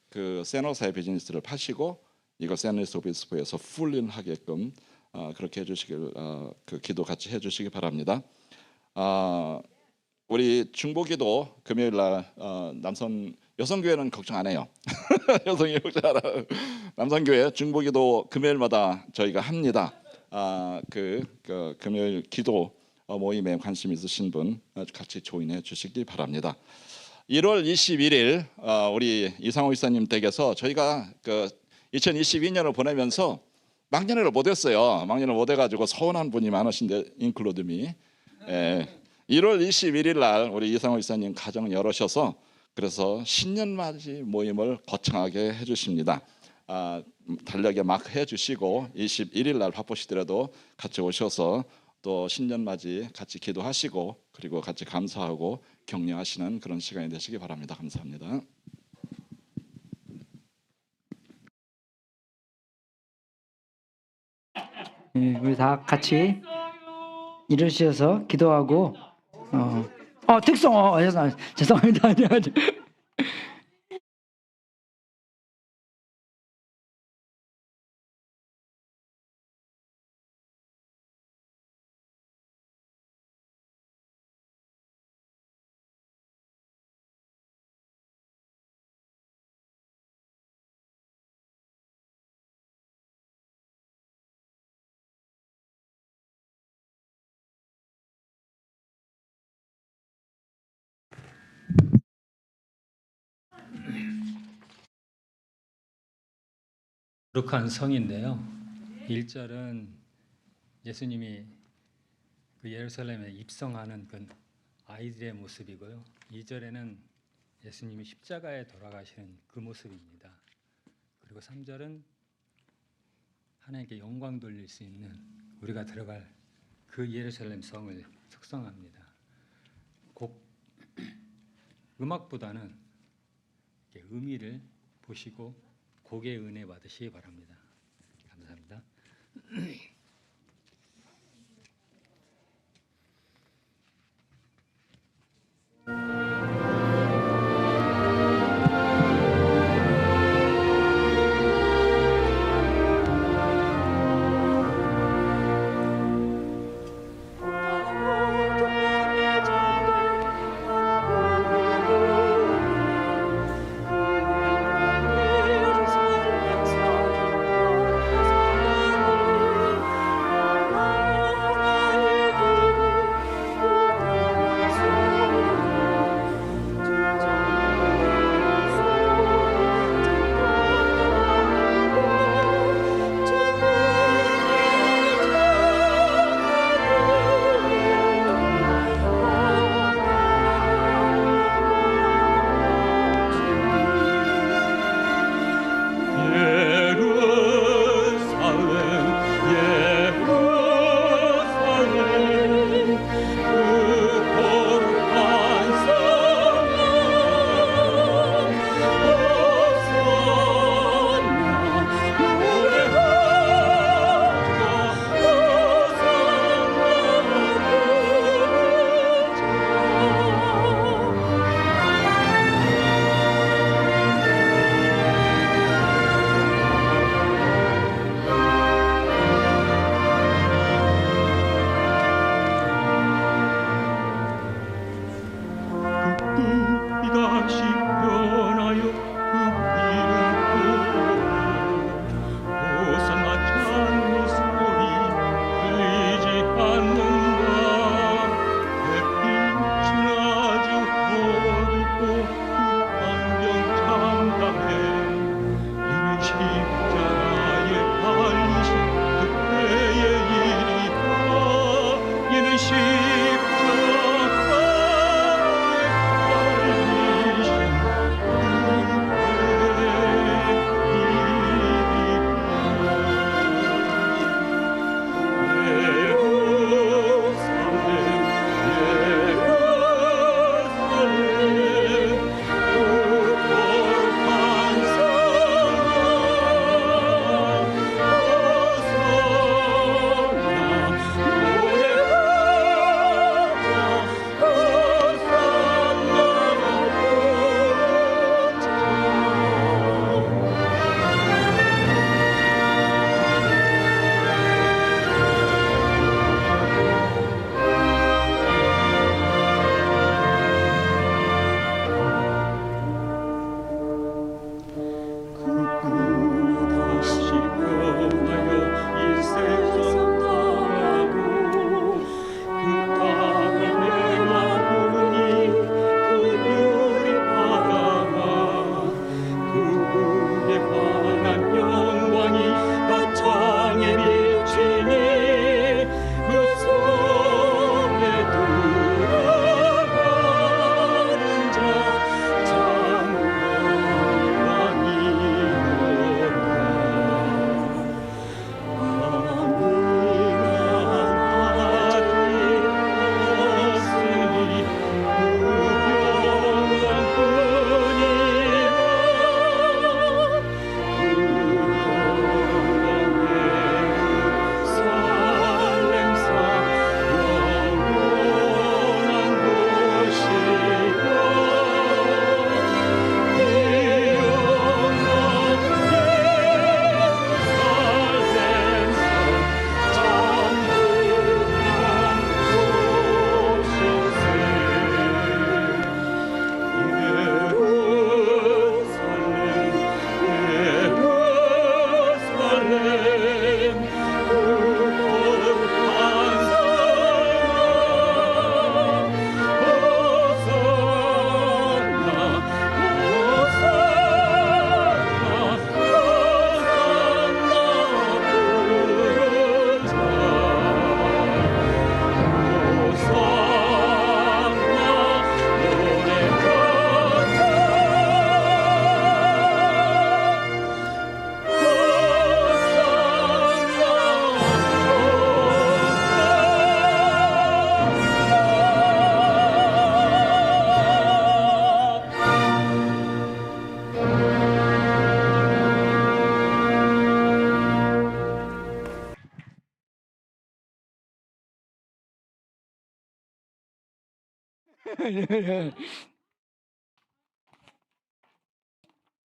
그 세노사의 비즈니스를 파시고 이걸 세노스 오비스포에서 풀린하게끔 그렇게 해주시길 그 기도 같이 해주시기 바랍니다. 우리 중보기도 금요일날 여성교회는 걱정 안 해요. 여성이 걱정 안 해요. 남성교회 중보기도 금요일마다 저희가 합니다. 그 금요일 기도 모임에 관심 있으신 분 같이 조인해 주시기 바랍니다. 1월 21일 우리 이상호 이사님 댁에서 저희가 그 2022년을 보내면서 막년회를 못했어요. 막년을 못해가지고 서운한 분이 많으신데 인클루드미. 1월 21일 날 우리 이상호 이사님 가정 열으셔서 그래서 신년맞이 모임을 거창하게 해주십니다. 달력에 막 해주시고 21일 날 바쁘시더라도 같이 오셔서 또 신년맞이 같이 기도하시고 그리고 같이 감사하고 격려하시는 그런 시간이 되시기 바랍니다. 감사합니다. 우리 다 같이 일어서셔서 기도하고 특성 죄송합니다. 거룩한 성인데요. 1절은 예수님이 그 예루살렘에 입성하는 그 아이들의 모습이고요. 2절에는 예수님이 십자가에 돌아가시는 그 모습입니다. 그리고 3절은 하나님께 영광 돌릴 수 있는 우리가 들어갈 그 예루살렘 성을 특성합니다. 곡 음악보다는 이렇게 의미를 보시고 곡의 은혜 받으시기 바랍니다. 감사합니다.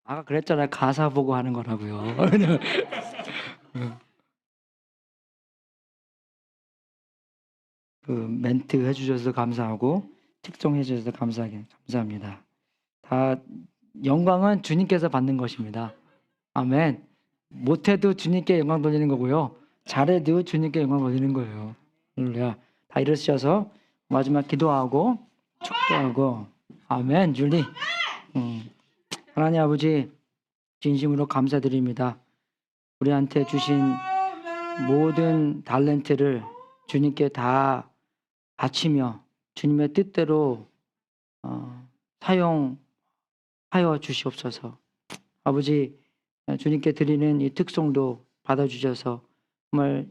아까 그랬잖아요. 가사 보고 하는 거라고요. 그 멘트 해주셔서 감사하고 특종해 주셔서 감사합니다. 다 영광은 주님께서 받는 것입니다. 아멘. 못해도 주님께 영광 돌리는 거고요. 잘해도 주님께 영광 돌리는 거예요. 할렐루야. 다 일어서셔서 마지막 기도하고 축도하고 아멘. 줄리. 하나님 아버지 진심으로 감사드립니다. 우리한테 주신 모든 달란트를 주님께 다 바치며 주님의 뜻대로 사용하여 주시옵소서. 아버지 주님께 드리는 이 특송도 받아주셔서 정말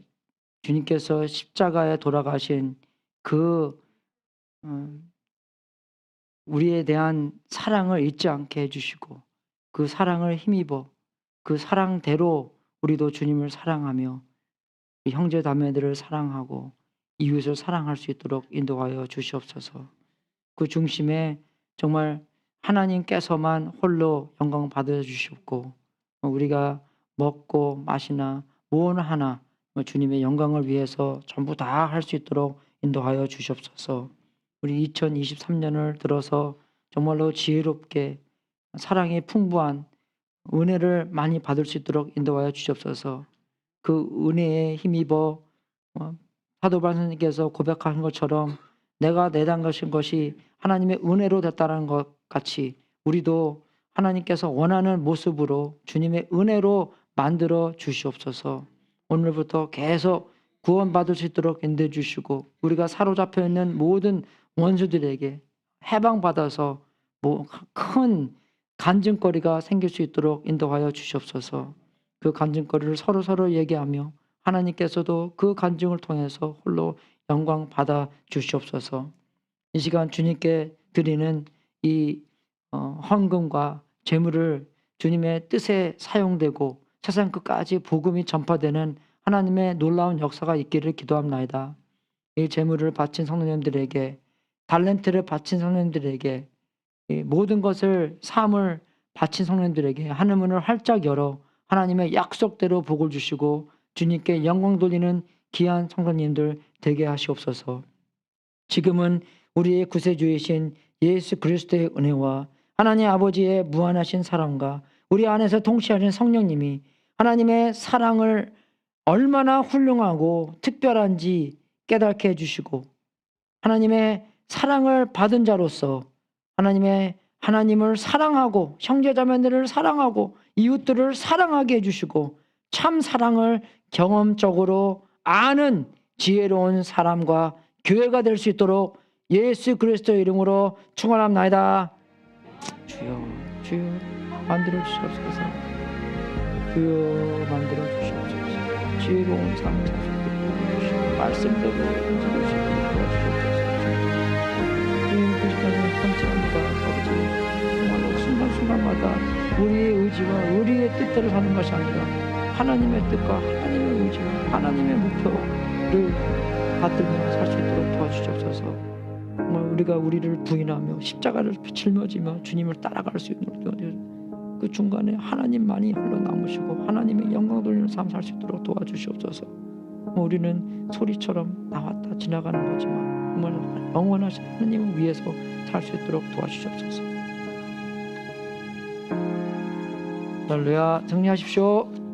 주님께서 십자가에 돌아가신 그 우리에 대한 사랑을 잊지 않게 해주시고 그 사랑을 힘입어 그 사랑대로 우리도 주님을 사랑하며 형제 자매들을 사랑하고 이웃을 사랑할 수 있도록 인도하여 주시옵소서. 그 중심에 정말 하나님께서만 홀로 영광 받아 주시옵고 우리가 먹고 마시나 무엇 하나 주님의 영광을 위해서 전부 다 할 수 있도록 인도하여 주시옵소서. 우리 2023년을 들어서 정말로 지혜롭게 사랑이 풍부한 은혜를 많이 받을 수 있도록 인도하여 주시옵소서. 그 은혜에 힘입어 사도 바울 선생님께서 고백하신 것처럼 내가 내단 것이 하나님의 은혜로 됐다는 것 같이 우리도 하나님께서 원하는 모습으로 주님의 은혜로 만들어 주시옵소서. 오늘부터 계속 구원받을 수 있도록 인도해 주시고 우리가 사로잡혀 있는 모든 원수들에게 해방받아서 큰 간증거리가 생길 수 있도록 인도하여 주시옵소서. 그 간증거리를 서로 얘기하며 하나님께서도 그 간증을 통해서 홀로 영광 받아 주시옵소서. 이 시간 주님께 드리는 이 헌금과 재물을 주님의 뜻에 사용되고 세상 끝까지 복음이 전파되는 하나님의 놀라운 역사가 있기를 기도합나이다. 이 재물을 바친 성도님들에게 달란트를 바친 성도님들에게 모든 것을 삶을 바친 성도님들에게 하늘 문을 활짝 열어 하나님의 약속대로 복을 주시고 주님께 영광 돌리는 귀한 성도님들 되게 하시옵소서. 지금은 우리의 구세주이신 예수 그리스도의 은혜와 하나님 아버지의 무한하신 사랑과 우리 안에서 통치하신 성령님이 하나님의 사랑을 얼마나 훌륭하고 특별한지 깨닫게 해주시고 하나님의 사랑을 받은 자로서 하나님을 사랑하고 형제자매들을 사랑하고 이웃들을 사랑하게 해주시고 참 사랑을 경험적으로 아는 지혜로운 사람과 교회가 될 수 있도록 예수 그리스도의 이름으로 축원합나이다. 주여 만들어 주시옵소서. 주여 만들어 주시옵소서. 지혜로운 삶을 살 수 있도록 주시옵소서. 말씀대로 움직일 수 있도록 도와주시옵소서. 주님 그 시간에 감사합니다. 아버지 정말로 순간순간마다 우리의 의지와 우리의 뜻대로 사는 것이 아니라 하나님의 뜻과 하나님의 의지와 하나님의 목표를 받들며 살 수 있도록 도와주시옵소서. 정말 우리가 우리를 부인하며 십자가를 짊어지며 주님을 따라갈 수 있는 그 중간에 하나님만이 흘러남으시고 하나님의 영광 돌리는 삶 살 수 있도록 도와주시옵소서. 우리는 소리처럼 나왔다 지나가는 거지만 정말 영원하신 하나님을 위해서 살 수 있도록 도와주시옵소서. 할렐루야. 승리하십시오.